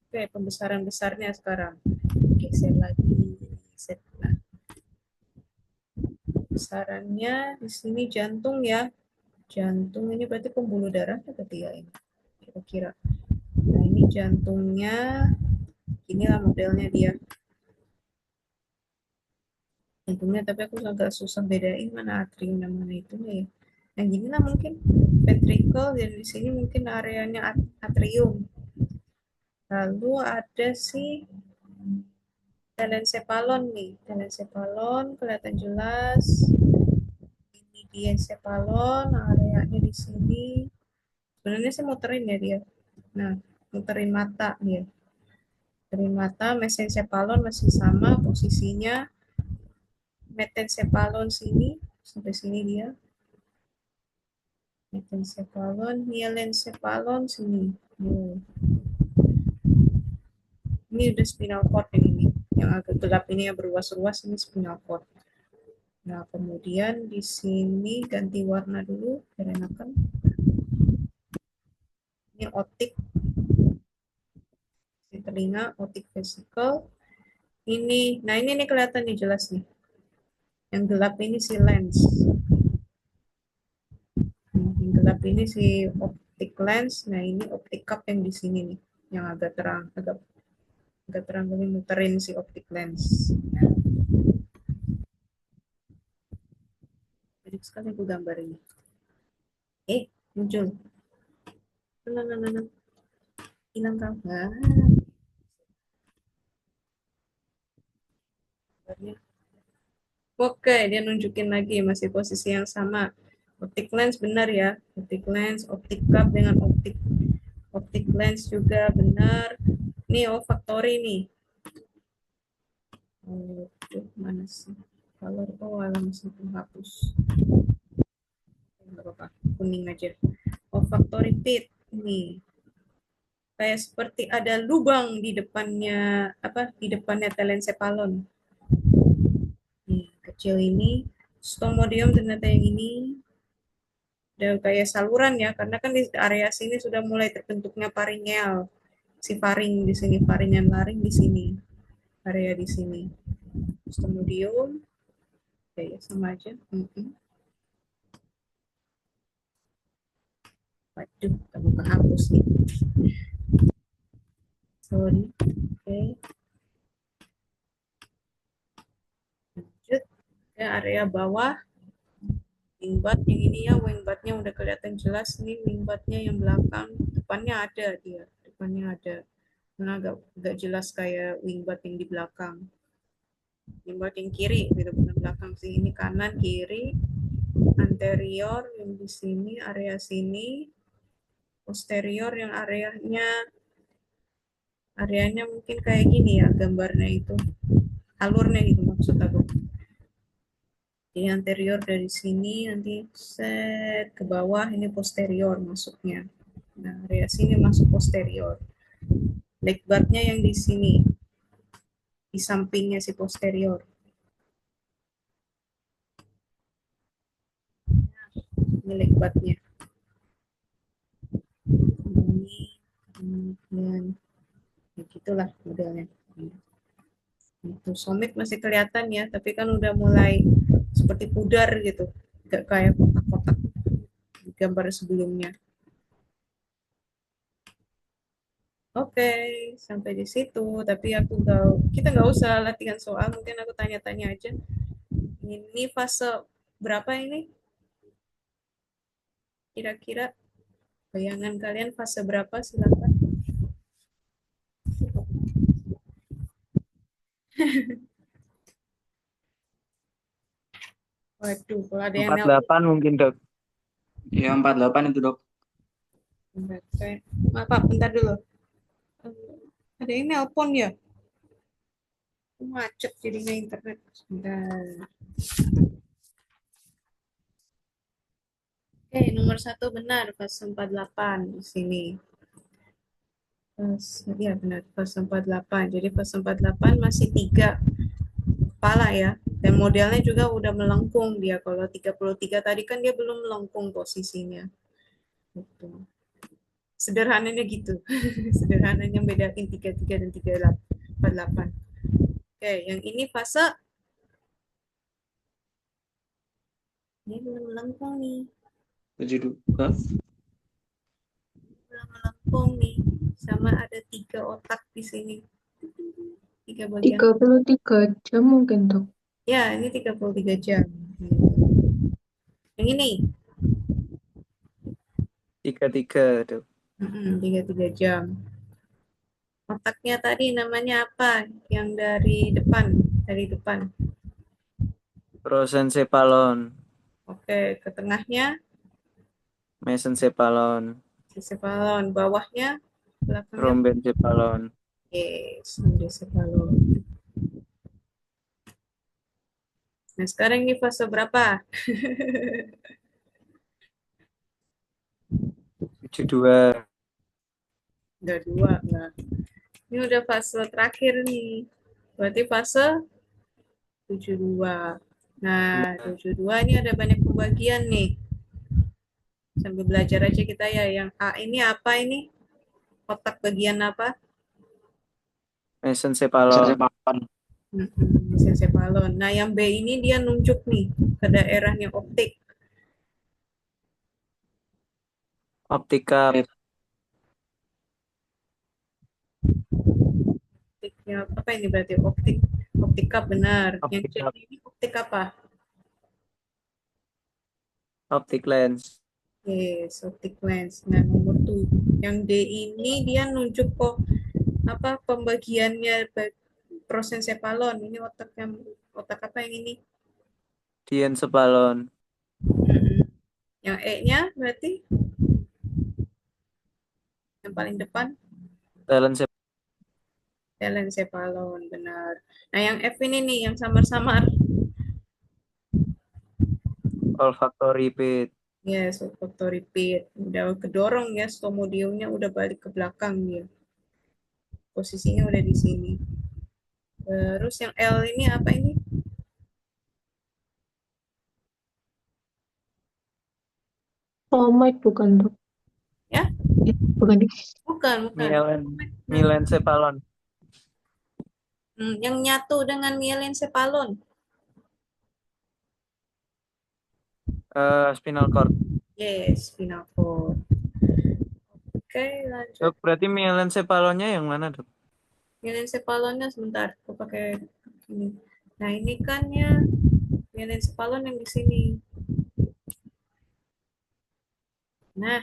Oke, pembesaran besarnya sekarang. Geser lagi. Set. Nah, besarannya di sini jantung ya. Jantung ini berarti pembuluh darah berarti ya ini. Kira-kira. Nah, ini jantungnya. Inilah modelnya dia. Jantungnya, tapi aku agak susah bedain mana atrium dan mana itu ya. Yang gini lah mungkin ventricle, dan di sini mungkin areanya atrium. Lalu ada si telencephalon nih, telencephalon kelihatan jelas. Ini diencephalon, areanya di sini. Sebenarnya saya muterin ya dia. Nah, muterin mata dia. Muterin mata, mesencephalon masih sama posisinya. Metencephalon sini, sampai sini dia. Metencephalon, myelencephalon sini. Ini udah spinal cord ini. Yang agak gelap ini yang berruas-ruas ini spinal cord. Nah, kemudian di sini ganti warna dulu, biar enakan. Ini otik. Di telinga, otik vesicle. Ini, nah ini nih kelihatan nih jelas nih. Yang gelap ini si lens. Yang gelap ini si optic lens. Nah, ini optic cup yang di sini nih, yang agak terang, agak terang ini muterin si optic lens. Banyak sekali aku gambar ini. Muncul. Nah. Hilang gambar. Oke, dia nunjukin lagi masih posisi yang sama. Optic lens benar ya. Optic lens, optic cup dengan optic lens juga benar. Ini olfactory nih. Mana sih? Color, masih hapus. Enggak apa-apa, kuning aja. Olfactory pit nih. Kayak seperti ada lubang di depannya, di depannya telencephalon. Nih, kecil ini. Stomodium ternyata yang ini. Udah kayak saluran ya, karena kan di area sini sudah mulai terbentuknya pharyngeal. Si faring di sini, faringan laring di sini. Area di sini. Stomodium. Ya, sama aja. Waduh, kamu kehapus nih. Sorry. Oke. Lanjut ke area bawah. Wingbat yang ini ya, wingbatnya udah kelihatan jelas nih, wingbatnya yang belakang. Depannya ada dia. Depannya ada. Nah, agak jelas kayak wingbat yang di belakang. Ini bagian kiri, gitu, bukan belakang sih. Ini kanan, kiri, anterior yang di sini, area sini, posterior yang areanya mungkin kayak gini ya gambarnya itu, alurnya gitu maksud aku. Jadi anterior dari sini nanti set ke bawah, ini posterior masuknya. Nah, area sini masuk posterior. Leg bar-nya yang di sini, di sampingnya si posterior. Ini leg bar-nya. Ini kemudian ya gitulah modelnya. Itu somit masih kelihatan ya, tapi kan udah mulai seperti pudar gitu, gak kayak kotak-kotak di gambar sebelumnya. Oke, sampai di situ. Tapi kita nggak usah latihan soal, mungkin aku tanya-tanya aja. Ini fase berapa ini? Kira-kira bayangan kalian fase berapa? Silakan. Waduh, kalau ada yang nelpon, 48 mungkin dok. Ya 48 itu dok. maaf Pak, bentar dulu. Ada yang nelpon ya? Macet jadinya internet. Sebentar. Oke, nomor 1 benar, fase 48 di sini. Ya benar, fase 48. Jadi fase 48 masih 3 kepala ya. Dan modelnya juga udah melengkung dia. Kalau 33 tadi kan dia belum melengkung posisinya. Gitu. Sederhananya gitu. Sederhananya bedain 33 dan 48. Oke, yang ini fase ini belum melengkung nih. 72. Belum melengkung nih. Sama ada 3 otak di sini. 3 bagian. 33 jam mungkin dok. Ya, ini 33 jam. Yang ini 33 dok. 33 jam. Otaknya tadi namanya apa? Yang dari depan. Prosencephalon, Oke, ke tengahnya mesencephalon, cephalon, bawahnya belakangnya. trombencephalon. Yes, cephalon. Nah, sekarang ini fase berapa? 72. Udah 2, enggak. Ini udah fase terakhir nih. Berarti fase 72. Nah, 72 ini ada banyak pembagian nih. Sambil belajar aja kita ya. Yang A ini apa ini? Otak bagian apa? Mesencephalon. Mesencephalon. Nah, yang B ini dia nunjuk nih ke daerahnya optik. Optika. Optiknya apa ini berarti? Optika benar. Yang C Optika. ini optik apa? Optic lens. Yes, optic lens. Nah, nomor 2. Yang D ini dia nunjuk kok apa pembagiannya prosencephalon. Ini otak apa yang ini? Diencephalon. Yang E-nya berarti yang paling depan telencephalon, benar. Nah, yang F ini nih yang samar-samar. olfactory pit. Yes, olfactory pit. Udah kedorong ya, stomodiumnya udah balik ke belakang dia. Posisinya udah di sini. Terus yang L ini apa ini? Stomach bukan dok. Ya? Bukan. Bukan. Myelencephalon. Yang nyatu dengan myelencephalon. Spinal cord. Yes, spinal cord. Oke, lanjut. Dok, berarti myelencephalonnya yang mana dok? Myelencephalonnya sebentar, aku pakai ini. Nah, ini kan ya myelencephalon yang di sini. Nah,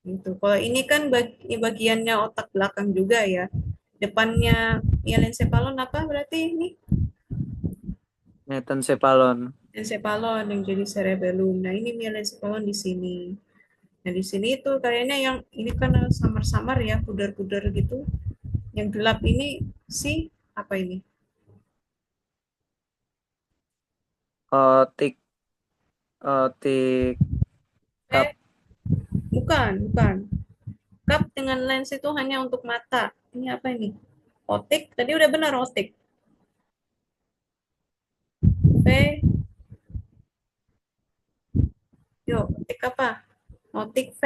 itu. Kalau ini kan bagiannya otak belakang juga ya. Depannya myelencephalon apa berarti ini? Metencephalon. encephalon yang jadi cerebellum. Nah, ini mielencephalon di sini. Nah, di sini itu kayaknya yang ini kan samar-samar ya, pudar-pudar gitu. Yang gelap ini si apa ini? Otik. Otik. Cup. Eh, bukan. Cup dengan lens itu hanya untuk mata. Ini apa ini? Otik. Tadi udah benar otik. V. Yuk, otik apa? Otik V.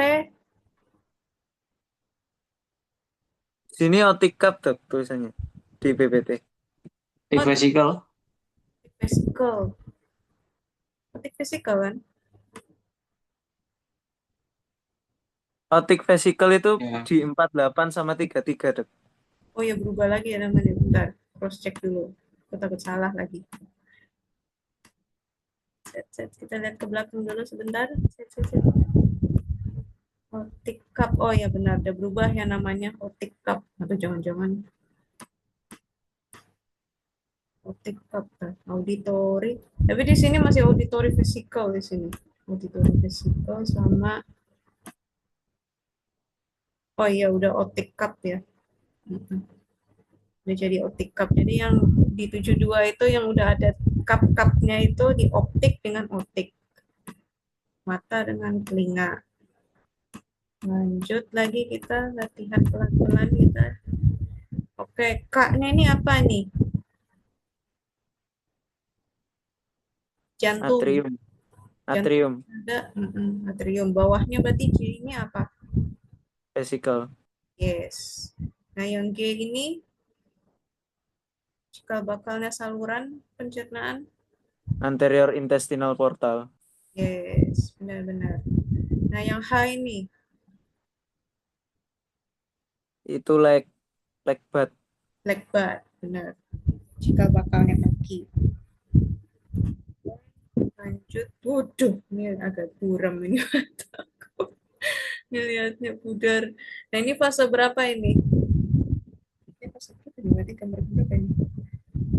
Sini otik cup dok tulisannya di PPT. Di Otik vesicle. vesicle. Otik vesicle kan? Otik vesicle itu Ya. di 48 sama 33 dok. Oh ya, berubah lagi ya namanya. Bentar, cross check dulu. Aku takut salah lagi. Set. Kita lihat ke belakang dulu sebentar. Set. Optic cup. Oh ya benar, udah berubah ya namanya optic cup. Atau jangan-jangan optic cup auditory. Tapi di sini masih auditory vesicle di sini. Auditory vesicle sama oh iya udah optic cup ya. Udah jadi optic cup. Jadi yang di 72 itu yang udah ada cup-cupnya itu di optik dengan optik. Mata dengan telinga. Lanjut lagi kita latihan pelan-pelan kita. Oke, Kak-nya ini apa nih? Jantung. Atrium. Atrium. Ada atrium. Bawahnya berarti J ini apa? Vesicle. Yes. Nah, yang G ini cikal bakalnya saluran pencernaan. Anterior intestinal portal. Yes, benar-benar. Nah, yang H ini Itu leg bud. leg bud, benar. Cikal bakalnya kaki. Lanjut, waduh, ini agak buram ini mataku. Ngelihatnya pudar. Nah, ini fase berapa ini? Ini fase berapa nih? Berarti gambar berapa ini?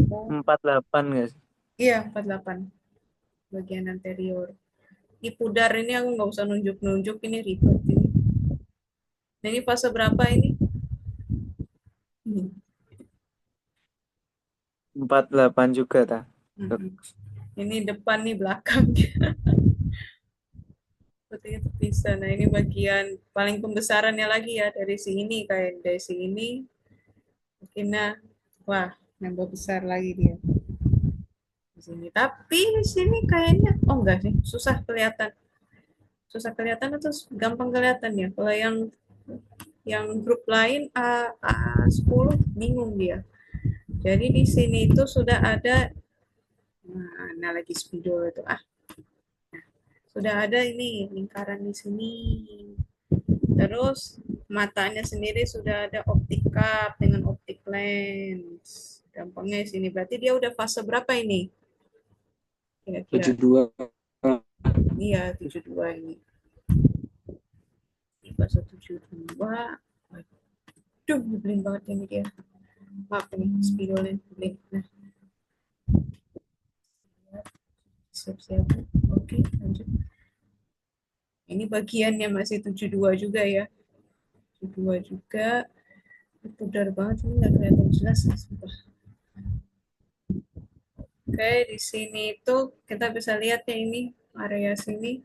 Oh, 48 guys. iya, 48. Bagian anterior. Di pudar ini aku nggak usah nunjuk-nunjuk, ini ribet ini. Nah, ini fase berapa ini? Ini. 48 juga ta. Ini depan nih belakang. Sepertinya terpisah. Nah, ini bagian paling pembesarannya lagi ya dari sini kayak dari sini. Mungkin nah, wah, nambah besar lagi dia di sini. Tapi di sini kayaknya oh enggak sih, susah kelihatan. Susah kelihatan atau gampang kelihatan ya? Kalau yang grup lain A10 bingung dia. Jadi di sini itu sudah ada nah lagi spidol itu sudah ada ini lingkaran di sini. Terus matanya sendiri sudah ada optic cup dengan optic lens. Gampangnya di sini. Berarti dia udah fase berapa ini? Kira-kira. 72. Iya, 72 ini. Di fase 72. Aduh, nyebelin banget ini dia. Maaf nih, spidolnya nyebelin. Nah, siap-siap. Oke, lanjut. Ini bagiannya masih 72 juga ya. 72 juga. Pudar banget, ini nggak kelihatan jelas. Sumpah. Oke, di sini itu kita bisa lihat ya ini area sini.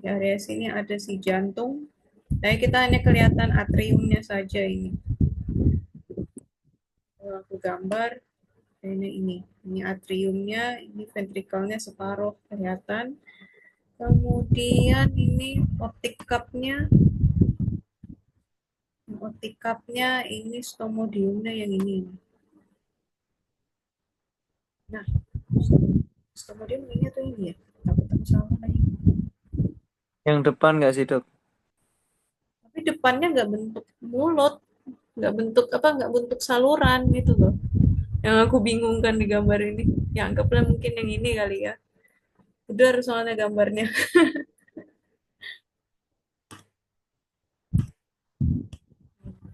Di area sini ada si jantung. Nah, kita hanya kelihatan atriumnya saja ini. Kalau aku gambar, ini atriumnya, ini ventrikelnya separuh kelihatan. Kemudian ini optic cup-nya ini stomodiumnya yang ini. Nah, stomodium ini atau ini ya? Takut salah lagi. Yang depan nggak sih dok? Tapi depannya nggak bentuk mulut, nggak bentuk saluran gitu loh. Yang aku bingungkan di gambar ini. Ya anggaplah mungkin yang ini kali ya. Udah soalnya gambarnya.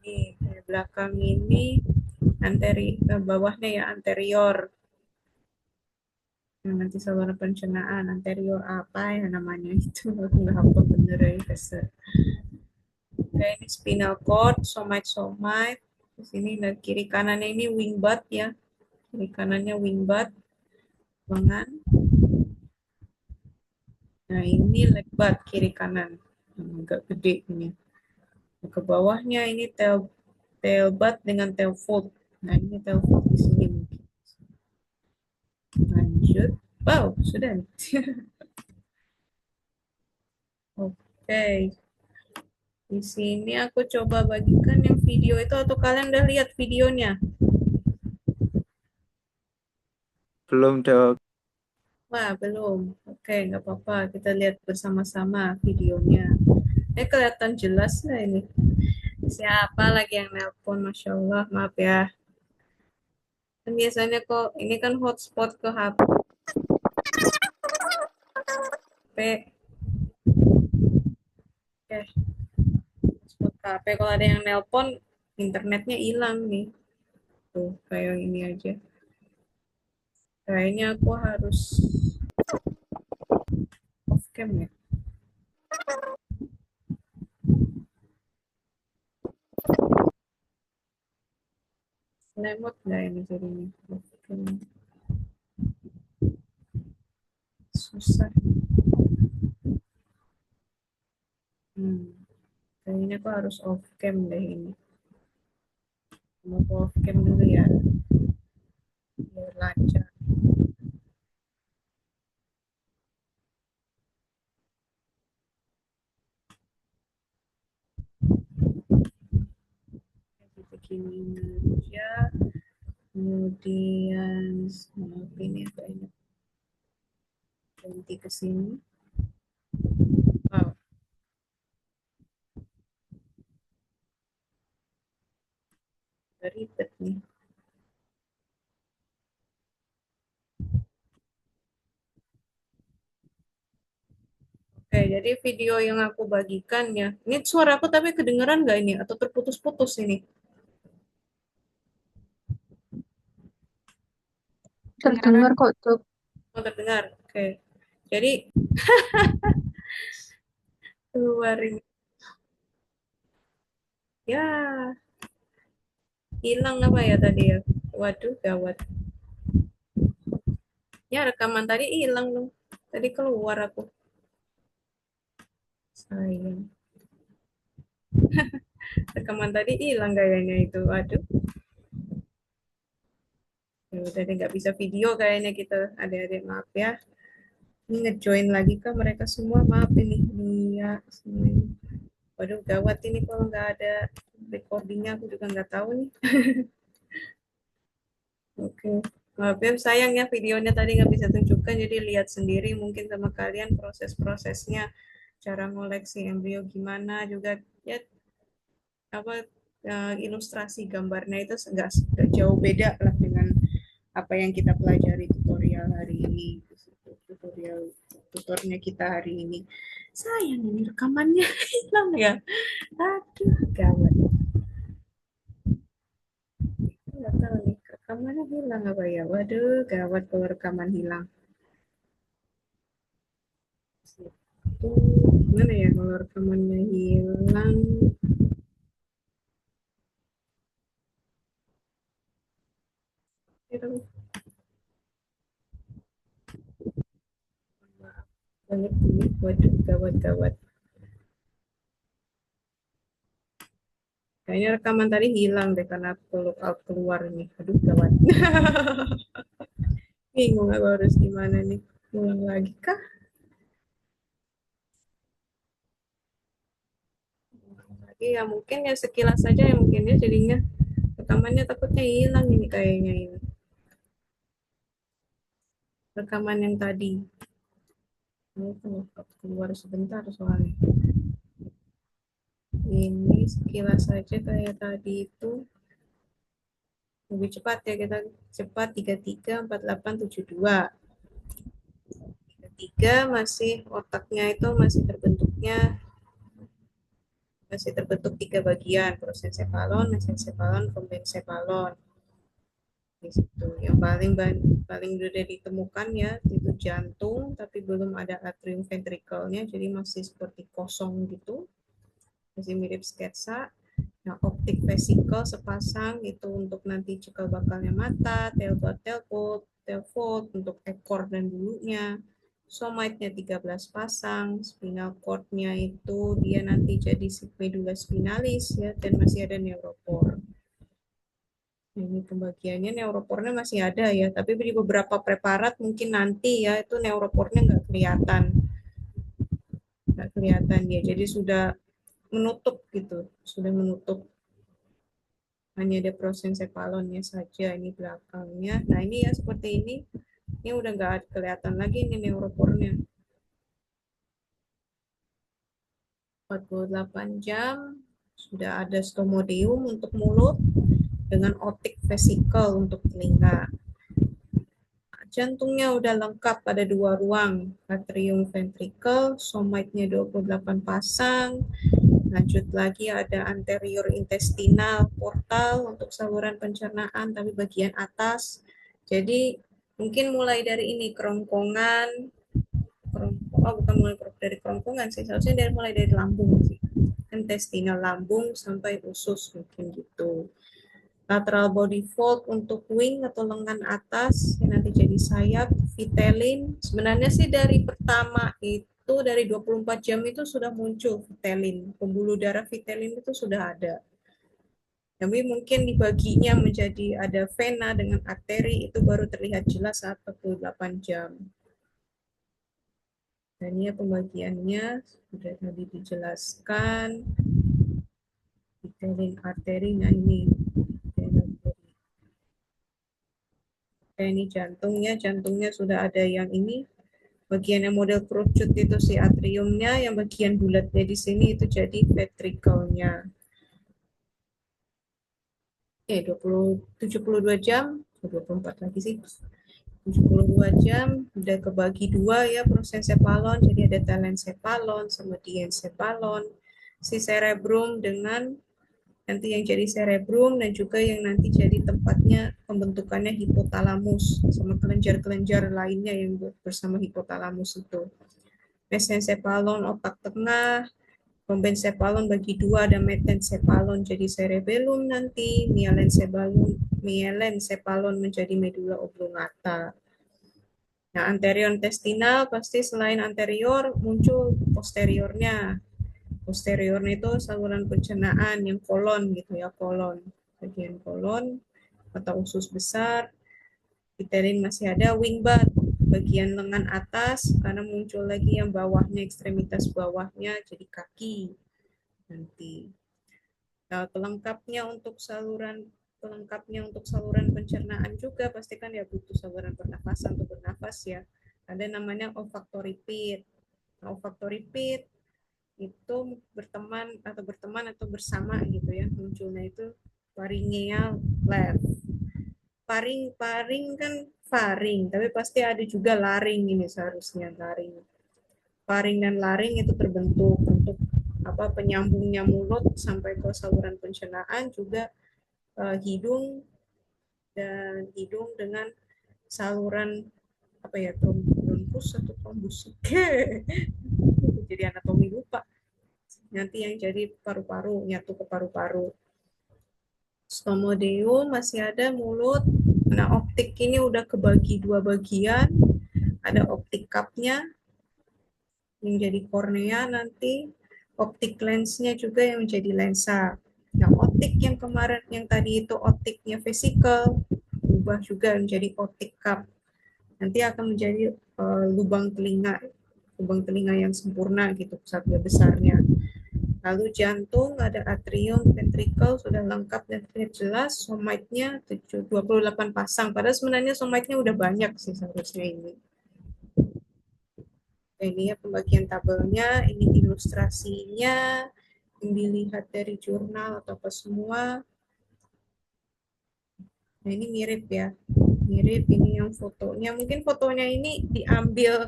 Ini belakang ini bawahnya ya anterior. nanti saluran pencernaan anterior apa ya namanya itu, aku nggak hafal bener ya kasar. Oke, ini spinal cord, somite. Di sini dan kiri kanannya ini wing butt ya, kiri kanannya wing butt, lengan. Nah ini leg butt kiri kanan, agak gede ini. Ke bawahnya ini tail butt dengan tail fold. Nah ini tail fold di sini mungkin. Lanjut. Wow, sudah. Oke. Di sini aku coba bagikan yang video itu atau kalian udah lihat videonya? Belum, Dok. Wah, belum. Oke, nggak apa-apa. Kita lihat bersama-sama videonya. Kelihatan jelas lah ini. Siapa lagi yang nelpon? Masya Allah, maaf ya. Kan biasanya kok, ini kan hotspot ke HP. Oke, hotspot ke HP. Kalau ada yang nelpon, internetnya hilang nih. Tuh, kayak ini aja. Kayaknya aku harus off cam ya. Lemot nggak ini jadinya? Off cam. Susah. Kayaknya aku harus off cam deh ini. Mau off cam dulu ya, biar lancar. Begini aja. Kemudian ini kayaknya ganti ke sini. Wow. Ribet nih. Oke, jadi video yang aku bagikan ya. Ini suara aku tapi kedengeran nggak ini? Atau terputus-putus ini? Terdengar kok, Dok. Oh, terdengar. Oke. Jadi, keluar ini. Ya, hilang apa ya tadi ya? Waduh, gawat. Ya, rekaman tadi hilang dong. Tadi keluar aku. Sayang. Rekaman tadi hilang kayaknya itu. Waduh. Ya udah deh, nggak bisa video kayaknya kita. Adik-adik, maaf ya. Ini ngejoin lagi kah mereka semua? Maaf ini. Iya, semuanya. Waduh, gawat ini kalau nggak ada recordingnya. Aku juga nggak tahu nih. Oke. Maaf ya, sayang ya videonya tadi nggak bisa tunjukkan. Jadi lihat sendiri mungkin sama kalian proses-prosesnya. Cara ngoleksi embrio gimana juga. Ya, apa ilustrasi gambarnya itu nggak jauh beda lah dengan apa yang kita pelajari tutorial hari ini, tutornya kita hari ini. Sayang ini rekamannya hilang ya. Aduh, gawat. Nggak tahu nih, rekamannya hilang apa ya. Waduh, gawat kalau rekaman hilang. Gimana ya kalau rekamannya hilang? Banget ini, waduh, gawat. Kayaknya rekaman tadi hilang deh karena aku lookout keluar nih. Aduh, gawat. Bingung aku harus gimana nih. Ulang lagi kah? Lagi ya mungkin ya sekilas saja ya mungkin ya jadinya rekamannya takutnya hilang ini kayaknya ini. Rekaman yang tadi. Keluar sebentar soalnya. Ini sekilas saja kayak tadi itu. Lebih cepat ya kita cepat 334872. 33 masih otaknya itu masih terbentuk 3 bagian, prosencephalon, mesencephalon, komensephalon. Di situ yang paling mudah ditemukan ya itu jantung, tapi belum ada atrium ventrikelnya, jadi masih seperti kosong gitu, masih mirip sketsa. Nah, optik vesikel sepasang itu untuk nanti cikal bakalnya mata, telpot untuk ekor dan bulunya. Somite-nya 13 pasang, spinal cord-nya itu dia nanti jadi medula spinalis ya, dan masih ada neuropor. Ini pembagiannya neuropornya masih ada ya, tapi di beberapa preparat mungkin nanti ya itu neuropornya nggak kelihatan dia, jadi sudah menutup gitu, sudah menutup. Hanya ada prosencephalonnya saja ini belakangnya. Nah ini ya seperti ini udah nggak kelihatan lagi ini neuropornya. 48 jam sudah ada stomodium untuk mulut dengan otik vesikel untuk telinga. Jantungnya udah lengkap, ada 2 ruang, atrium ventricle, somite-nya 28 pasang. Lanjut lagi ada anterior intestinal portal untuk saluran pencernaan, tapi bagian atas. Jadi mungkin mulai dari ini kerongkongan, bukan mulai dari kerongkongan sih, seharusnya mulai dari lambung sih. Intestinal lambung sampai usus mungkin gitu. Lateral body fold untuk wing atau lengan atas yang nanti jadi sayap, vitelin. Sebenarnya sih dari pertama itu dari 24 jam itu sudah muncul vitelin. Pembuluh darah vitelin itu sudah ada. Tapi mungkin dibaginya menjadi ada vena dengan arteri itu baru terlihat jelas saat 48 jam. Dan ini pembagiannya sudah tadi dijelaskan. Vitelin arteri, nah ini ini jantungnya sudah ada yang ini, bagian yang model kerucut itu si atriumnya, yang bagian bulatnya di sini itu jadi ventrikelnya. 72 jam, 24 lagi sih. 72 jam udah kebagi 2 ya prosencephalon, jadi ada telencephalon sama diencephalon. Si cerebrum dengan nanti yang jadi cerebrum dan juga yang nanti jadi tempatnya pembentukannya hipotalamus sama kelenjar-kelenjar lainnya yang bersama hipotalamus itu. Mesencephalon otak tengah, rhombencephalon bagi 2, ada metencephalon jadi cerebellum nanti, mielencephalon menjadi medula oblongata. Nah, anterior intestinal pasti selain anterior muncul posteriornya. Posteriornya itu saluran pencernaan yang kolon gitu ya, kolon. Bagian kolon atau usus besar. Vitelin masih ada, wing bud, bagian lengan atas karena muncul lagi yang bawahnya, ekstremitas bawahnya jadi kaki nanti. Nah, pelengkapnya untuk saluran pencernaan juga pastikan ya butuh saluran pernafasan untuk bernafas ya. Ada namanya olfactory pit. Nah, olfactory pit itu berteman atau bersama gitu ya, munculnya itu pharyngeal left. Paring kan faring, tapi pasti ada juga laring, ini seharusnya laring. Faring dan laring itu terbentuk untuk penyambungnya mulut sampai ke saluran pencernaan, juga hidung dengan saluran trombus atau trombus. Jadi anatomi lupa. Nanti yang jadi paru-paru, nyatu ke paru-paru. Stomodium masih ada mulut. Nah, optik ini udah kebagi 2 bagian. Ada optik cupnya yang jadi kornea nanti. Optik lensnya juga yang menjadi lensa. Nah, optik yang kemarin yang tadi itu optiknya vesikel berubah juga menjadi optik cup. Nanti akan menjadi lubang telinga yang sempurna gitu, pusat besarnya. Lalu jantung ada atrium, ventricle sudah lengkap dan terlihat jelas. Somite-nya 28 pasang. Padahal sebenarnya somite-nya udah banyak sih seharusnya ini. Ini ya pembagian tabelnya, ini ilustrasinya. Yang dilihat dari jurnal atau apa semua. Nah ini mirip ya. Mirip ini yang fotonya. Mungkin fotonya ini diambil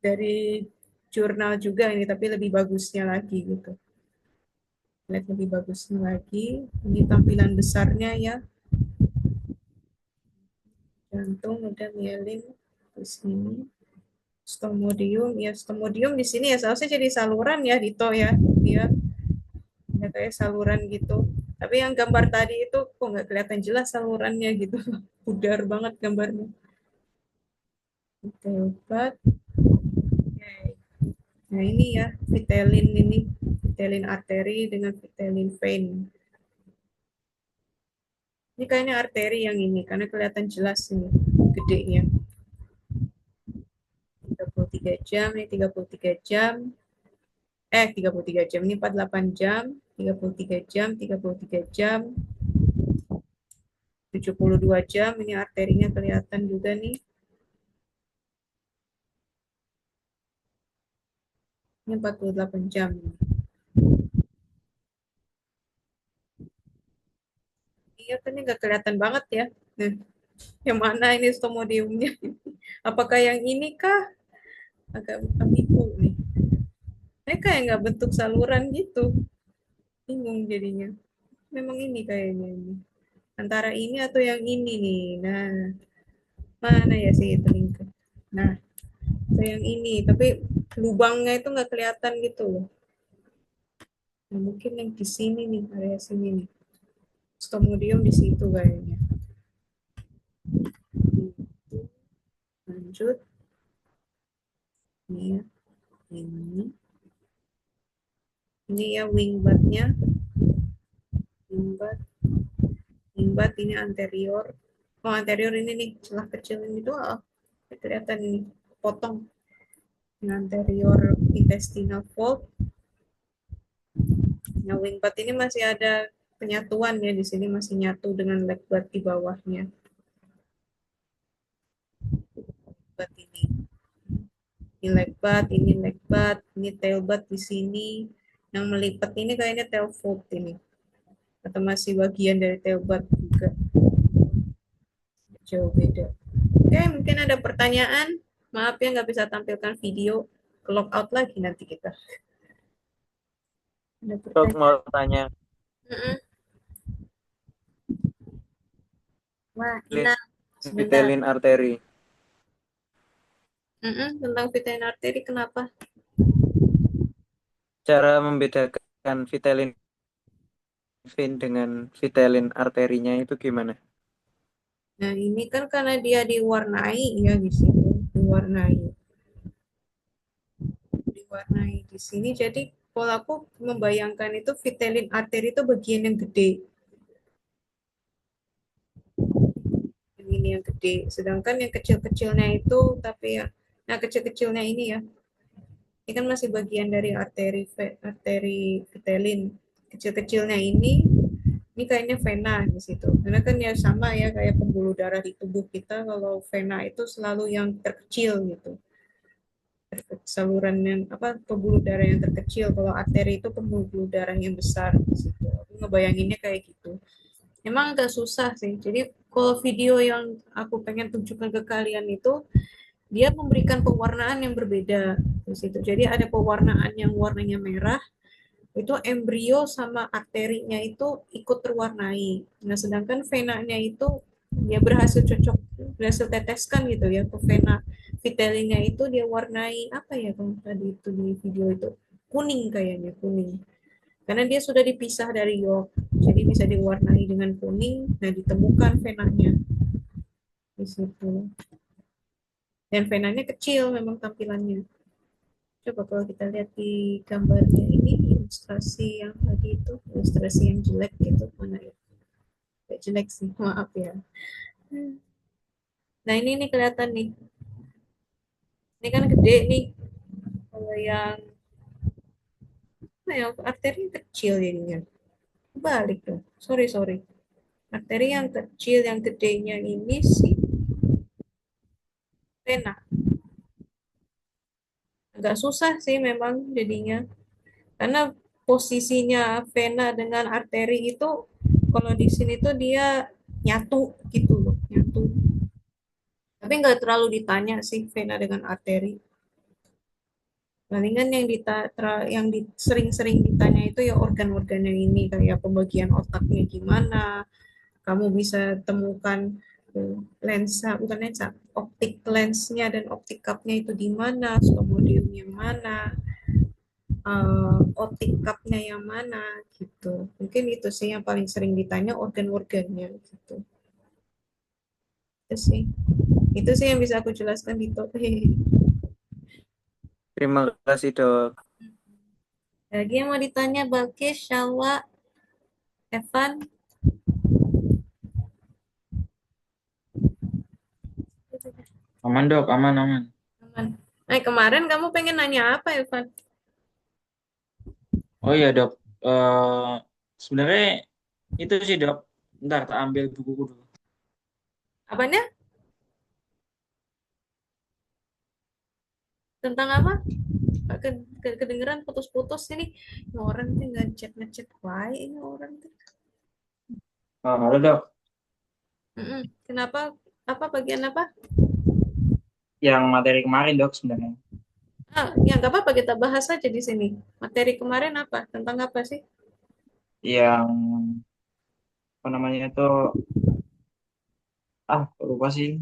dari jurnal juga ini, tapi lebih bagusnya lagi gitu. Lihat lebih bagusnya lagi. Ini tampilan besarnya ya. Jantung udah mielin di sini. Stomodium, ya stomodium di sini ya seharusnya jadi saluran ya Dito ya. Dia ya kayak saluran gitu. Tapi yang gambar tadi itu kok nggak kelihatan jelas salurannya gitu. Pudar banget gambarnya. Oke, obat. Oke. Nah ini ya, vitelin ini. Vitelin arteri dengan vitelin vein. Ini kayaknya arteri yang ini, karena kelihatan jelas ini, gedenya. 33 jam, ini 33 jam. 33 jam, ini 48 jam. 33 jam, 33 jam. 72 jam, ini arterinya kelihatan juga nih. Ini 48 jam. Iya kan ini nggak kelihatan banget ya. Nah, yang mana ini stomodiumnya? Apakah yang ini kah? Agak ambigu nih. Ini kayak nggak bentuk saluran gitu. Bingung jadinya. Memang ini kayaknya ini. Antara ini atau yang ini nih. Nah, mana ya sih itu lingkar. Nah, atau yang ini. Tapi lubangnya itu nggak kelihatan gitu loh. Nah, mungkin yang di sini nih, area sini nih. Stomodium di situ kayaknya. Lanjut. Ini ya. Ini ya wingbatnya. Wingbat ini anterior. Oh, anterior ini nih, celah kecil ini tuh kelihatan ini, potong. Ini anterior intestinal fold. Nah, wingbat ini masih ada penyatuan ya, di sini masih nyatu dengan leg bud di bawahnya. Bud ini leg bud, ini tail bud di sini. Yang melipat ini kayaknya tail fold ini. Atau masih bagian dari tail bud juga. Jauh beda. Oke, mungkin ada pertanyaan. Maaf ya nggak bisa tampilkan video. Log out lagi nanti kita. Ada Dok pertanyaan. mau tanya Wah, Ina, sebentar. vitelin arteri. Tentang vitelin arteri kenapa? Cara membedakan vitelin vein dengan vitelin arterinya itu gimana? Nah, ini kan karena dia diwarnai ya di sini, diwarnai di sini. Jadi kalau aku membayangkan itu vitelin arteri itu bagian yang gede. Ini yang gede, sedangkan yang kecil-kecilnya itu tapi ya, nah kecil-kecilnya ini ya, ini kan masih bagian dari arteri vitelin. Kecil-kecilnya ini kayaknya vena di situ. Karena kan ya sama ya kayak pembuluh darah di tubuh kita, kalau vena itu selalu yang terkecil gitu. Saluran yang apa, pembuluh darah yang terkecil. Kalau arteri itu pembuluh darah yang besar di situ. Aku ngebayanginnya kayak gitu. Emang agak susah sih. Jadi kalau video yang aku pengen tunjukkan ke kalian itu dia memberikan pewarnaan yang berbeda di situ. Jadi ada pewarnaan yang warnanya merah, itu embrio sama arterinya itu ikut terwarnai. Nah, sedangkan venanya itu dia berhasil teteskan gitu ya ke vena vitellinya itu dia warnai apa ya kalau tadi itu di video itu kuning, kayaknya kuning. Karena dia sudah dipisah dari yolk, jadi bisa diwarnai dengan kuning. Nah, ditemukan venanya di situ. Dan venanya kecil memang tampilannya. Coba kalau kita lihat di gambarnya ini, ilustrasi yang tadi itu, ilustrasi yang jelek gitu, mana ya? Gak jelek sih, maaf ya. Nah, ini nih kelihatan nih. Ini kan gede nih. Kalau yang arteri kecil jadinya. Balik tuh. Sorry. Arteri yang kecil, yang gedenya ini sih vena. Agak susah sih memang jadinya. Karena posisinya vena dengan arteri itu kalau di sini tuh dia nyatu gitu loh, nyatu. Tapi nggak terlalu ditanya sih vena dengan arteri. Palingan yang sering-sering ditanya itu ya organ-organ yang ini, kayak pembagian otaknya gimana. Kamu bisa temukan lensa, bukan lensa, optik lensnya dan optik cupnya itu di mana, slow modium yang mana, optik cupnya yang mana gitu. Mungkin itu sih yang paling sering ditanya organ-organnya gitu. Itu sih. Itu sih yang bisa aku jelaskan di top. Terima kasih dok. Lagi yang mau ditanya Balkis, Shalwa, Evan? Aman dok, aman aman. Aman. Kemarin kamu pengen nanya apa, Evan? Oh iya dok, eh sebenarnya itu sih dok. Ntar tak ambil bukuku dulu. Apanya? Tentang apa? Kedengeran putus-putus ini. Ini orang tuh ngechat wae ini orang tuh. Oh, halo dok, Kenapa? Apa bagian apa? yang materi kemarin dok sebenarnya. Ya nggak apa-apa kita bahas aja di sini. Materi kemarin apa? Tentang apa sih? Yang apa namanya itu, kok lupa sih.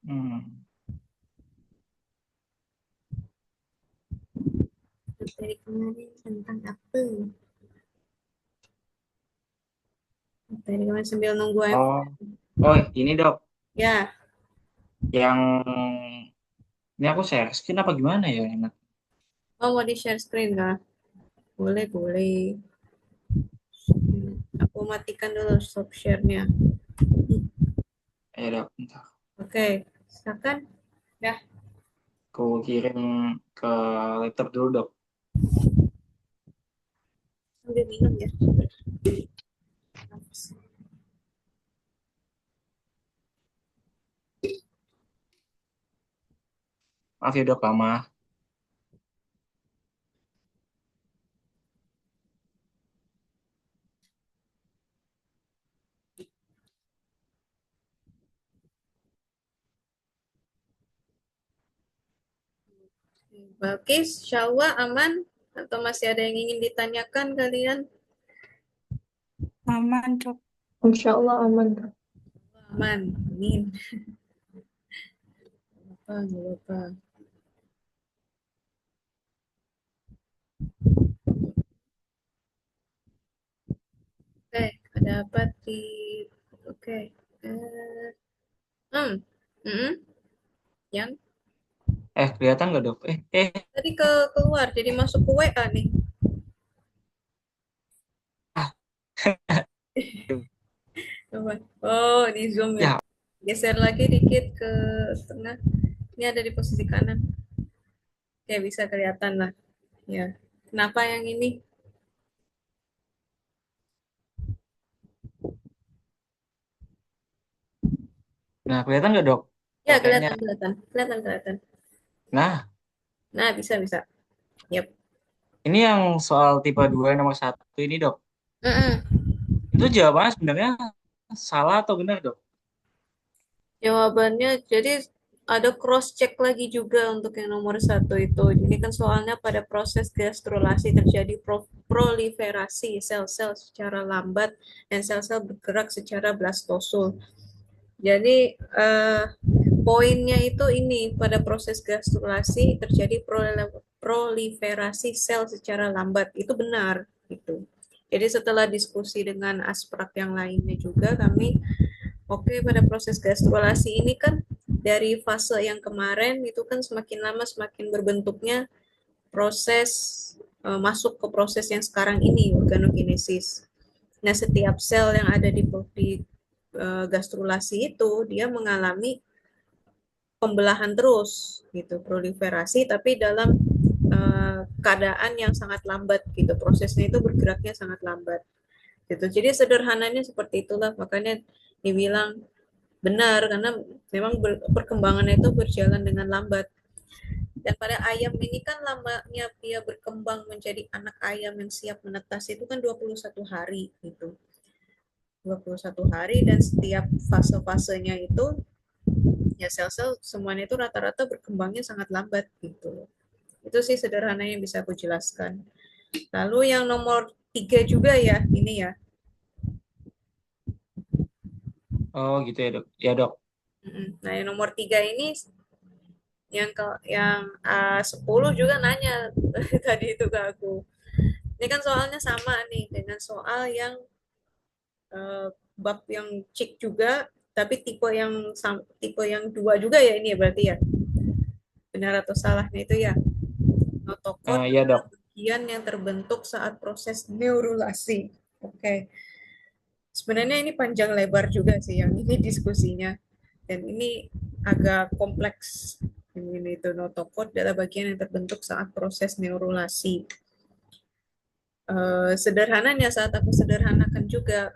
Hmm. Materi kemarin tentang apa? Materi kemarin sambil nunggu Oh, oh ini dok, ya. yang ini aku share screen apa gimana ya enak? Oh, mau di share screen kah? Boleh, boleh. Aku matikan dulu stop share-nya. Dok, bentar. Oke, silakan. Ya, Aku kirim ke laptop dulu dok. sambil minum ya. Maaf ya dok lama. Balkis, Syalwa aman? Atau masih ada yang ingin ditanyakan kalian? Aman, Dok. Insya Allah aman. Aman, amin. Apa, nggak apa. Oke, ada apa di... Oke. Eh, hmm, hmm, yang Kelihatan nggak dok? tadi keluar, jadi masuk ke WA nih. Ah, Coba. Oh, di Zoom ya. ya. Geser lagi dikit ke tengah. Ini ada di posisi kanan. Oke, bisa kelihatan lah. Ya. Kenapa yang ini? Nah, kelihatan nggak dok? Ya, Kayaknya. kelihatan, kelihatan. Kelihatan, kelihatan. Nah, Nah, bisa, bisa. Yap. ini yang soal tipe 2 nomor satu ini dok. Mm-mm. Itu jawabannya sebenarnya salah atau benar dok? Jawabannya, jadi ada cross check lagi juga untuk yang nomor satu itu. Jadi kan soalnya pada proses gastrulasi terjadi proliferasi sel-sel secara lambat dan sel-sel bergerak secara blastosul. Jadi poinnya itu ini pada proses gastrulasi terjadi proliferasi sel secara lambat. Itu benar gitu. Jadi setelah diskusi dengan asprak yang lainnya juga kami pada proses gastrulasi ini kan dari fase yang kemarin itu kan semakin lama semakin berbentuknya proses masuk ke proses yang sekarang ini organogenesis. Nah, setiap sel yang ada di gastrulasi itu dia mengalami pembelahan terus gitu, proliferasi tapi dalam keadaan yang sangat lambat gitu. Prosesnya itu bergeraknya sangat lambat gitu. Jadi sederhananya seperti itulah, makanya dibilang benar karena memang perkembangannya itu berjalan dengan lambat. Dan pada ayam ini kan lamanya dia berkembang menjadi anak ayam yang siap menetas itu kan 21 hari gitu. 21 hari dan setiap fase-fasenya itu ya sel-sel semuanya itu rata-rata berkembangnya sangat lambat gitu. Itu sih sederhananya yang bisa aku jelaskan. Lalu yang nomor 3 juga ya, ini ya. Oh gitu ya dok. Ya dok. Nah, yang nomor 3 ini yang 10 juga nanya tadi itu ke aku. Ini kan soalnya sama nih dengan soal yang eh, bab yang cek juga, tapi tipe yang 2 juga ya ini ya berarti ya. Benar atau salahnya itu ya. Notokord Ya adalah dok. bagian yang terbentuk saat proses neurulasi. Oke. Sebenarnya ini panjang lebar juga sih yang ini diskusinya. Dan ini agak kompleks. Ini itu notokord adalah bagian yang terbentuk saat proses neurulasi. Sederhananya saat aku sederhanakan juga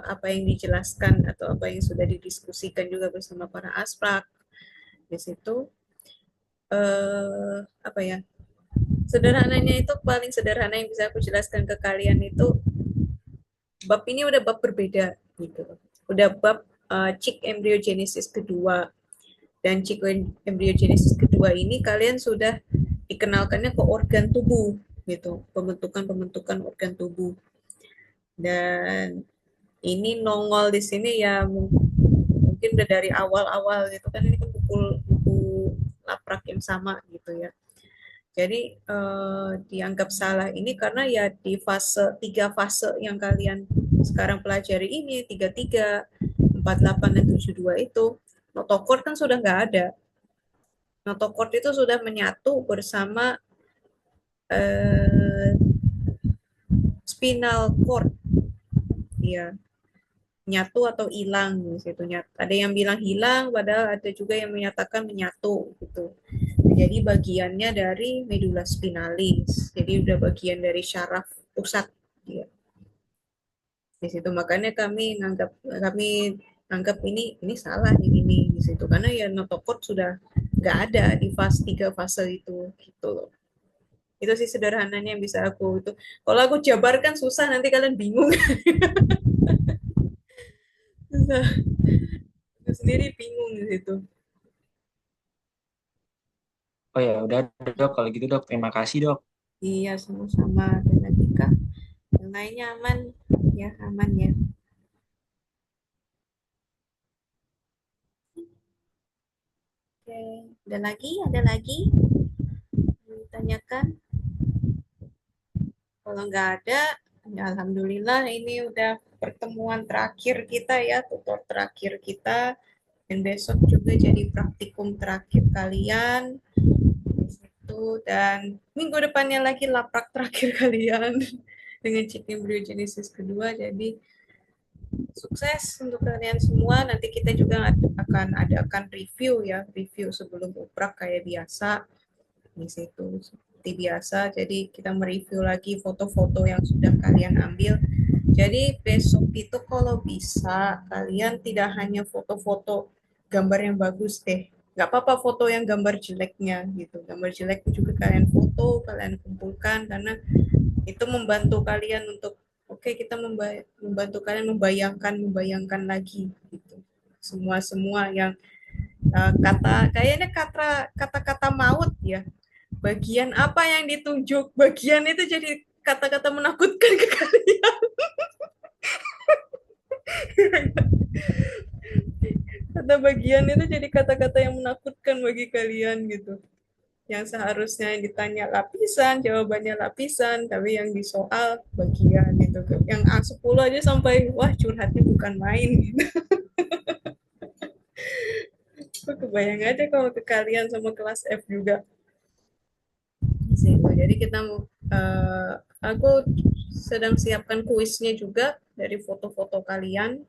apa yang dijelaskan atau apa yang sudah didiskusikan juga bersama para asprak di situ apa ya, sederhananya itu paling sederhana yang bisa aku jelaskan ke kalian itu bab ini udah bab berbeda gitu, udah bab cik embryogenesis kedua, dan cik embryogenesis kedua ini kalian sudah dikenalkannya ke organ tubuh gitu, pembentukan organ tubuh. Dan ini nongol di sini ya mungkin udah dari awal-awal gitu kan, ini kan buku laprak yang sama gitu ya. Jadi dianggap salah ini karena ya di tiga fase yang kalian sekarang pelajari ini, 33, 48, dan 72 itu, notokord kan sudah nggak ada. Notokord itu sudah menyatu bersama eh, spinal cord. Ya, nyatu atau hilang gitu. Ada yang bilang hilang, padahal ada juga yang menyatakan menyatu gitu. Jadi bagiannya dari medula spinalis. Jadi udah bagian dari syaraf pusat ya. Di situ makanya kami anggap ini salah ini di situ karena ya notokord sudah nggak ada di fase 3 fase itu gitu loh. Itu sih sederhananya yang bisa aku itu. Kalau aku jabarkan susah, nanti kalian bingung. Susah. Aku sendiri bingung di situ. Oh ya udah dok kalau gitu dok. Terima kasih dok. Iya, sama-sama. Dan nanti kak, yang lainnya aman ya, aman ya. Oke, ada lagi ditanyakan. Kalau nggak ada, ya alhamdulillah ini udah pertemuan terakhir kita ya, tutor terakhir kita. Dan besok juga jadi praktikum terakhir kalian. Itu dan minggu depannya lagi laprak terakhir kalian dengan cek embryogenesis kedua. Jadi sukses untuk kalian semua. Nanti kita juga akan adakan review ya, review sebelum uprak kayak biasa di situ seperti biasa. Jadi kita mereview lagi foto-foto yang sudah kalian ambil. Jadi besok itu kalau bisa kalian tidak hanya foto-foto gambar yang bagus deh. Nggak apa-apa foto yang gambar jeleknya gitu. Gambar jelek juga kalian foto, kalian kumpulkan karena itu membantu kalian untuk kita membantu kalian membayangkan lagi gitu. Semua yang kayaknya kata-kata maut ya. Bagian apa yang ditunjuk? Bagian itu jadi kata-kata menakutkan ke kalian. Kata bagian itu jadi kata-kata yang menakutkan bagi kalian gitu. Yang seharusnya ditanya lapisan, jawabannya lapisan, tapi yang disoal bagian itu. Yang A10 aja sampai wah curhatnya bukan main gitu. Kebayang aja kalau ke kalian sama kelas F juga. Jadi kita aku sedang siapkan kuisnya juga dari foto-foto kalian.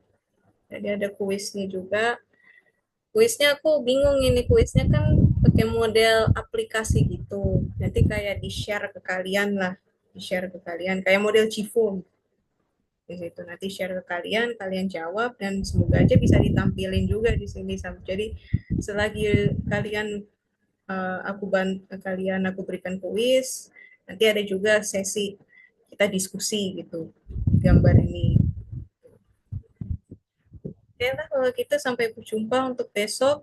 Jadi ada kuisnya juga. Kuisnya aku bingung ini, kuisnya kan pakai model aplikasi gitu. Nanti kayak di-share ke kalian lah. Di-share ke kalian kayak model Ciphone. Di situ nanti share ke kalian, kalian jawab dan semoga aja bisa ditampilin juga di sini. Jadi selagi aku berikan kuis, nanti ada juga sesi kita diskusi gitu gambar ini. Oke lah kalau gitu, sampai berjumpa untuk besok.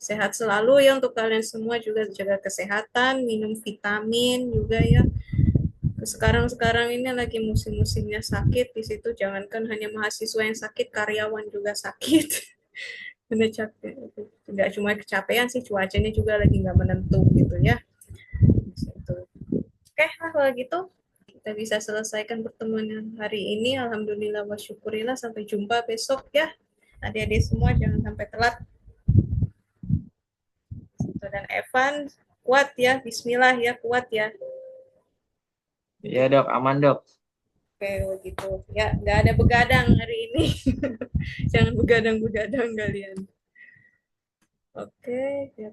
Sehat selalu ya untuk kalian semua, juga jaga kesehatan, minum vitamin juga ya. Sekarang ini lagi musim-musimnya sakit, di situ jangankan hanya mahasiswa yang sakit, karyawan juga sakit. Bener capek. Nggak cuma kecapean sih, cuacanya juga lagi nggak menentu gitu ya. Di situ. Oke, lah kalau gitu kita bisa selesaikan pertemuan yang hari ini. Alhamdulillah wa syukurillah. Sampai jumpa besok ya. Adik-adik semua jangan sampai telat. Dan Evan, kuat ya. Bismillah ya, kuat ya. Iya dok, aman dok. Oke, begitu. Ya, nggak ada begadang hari ini. Jangan begadang-begadang kalian. Oke, ya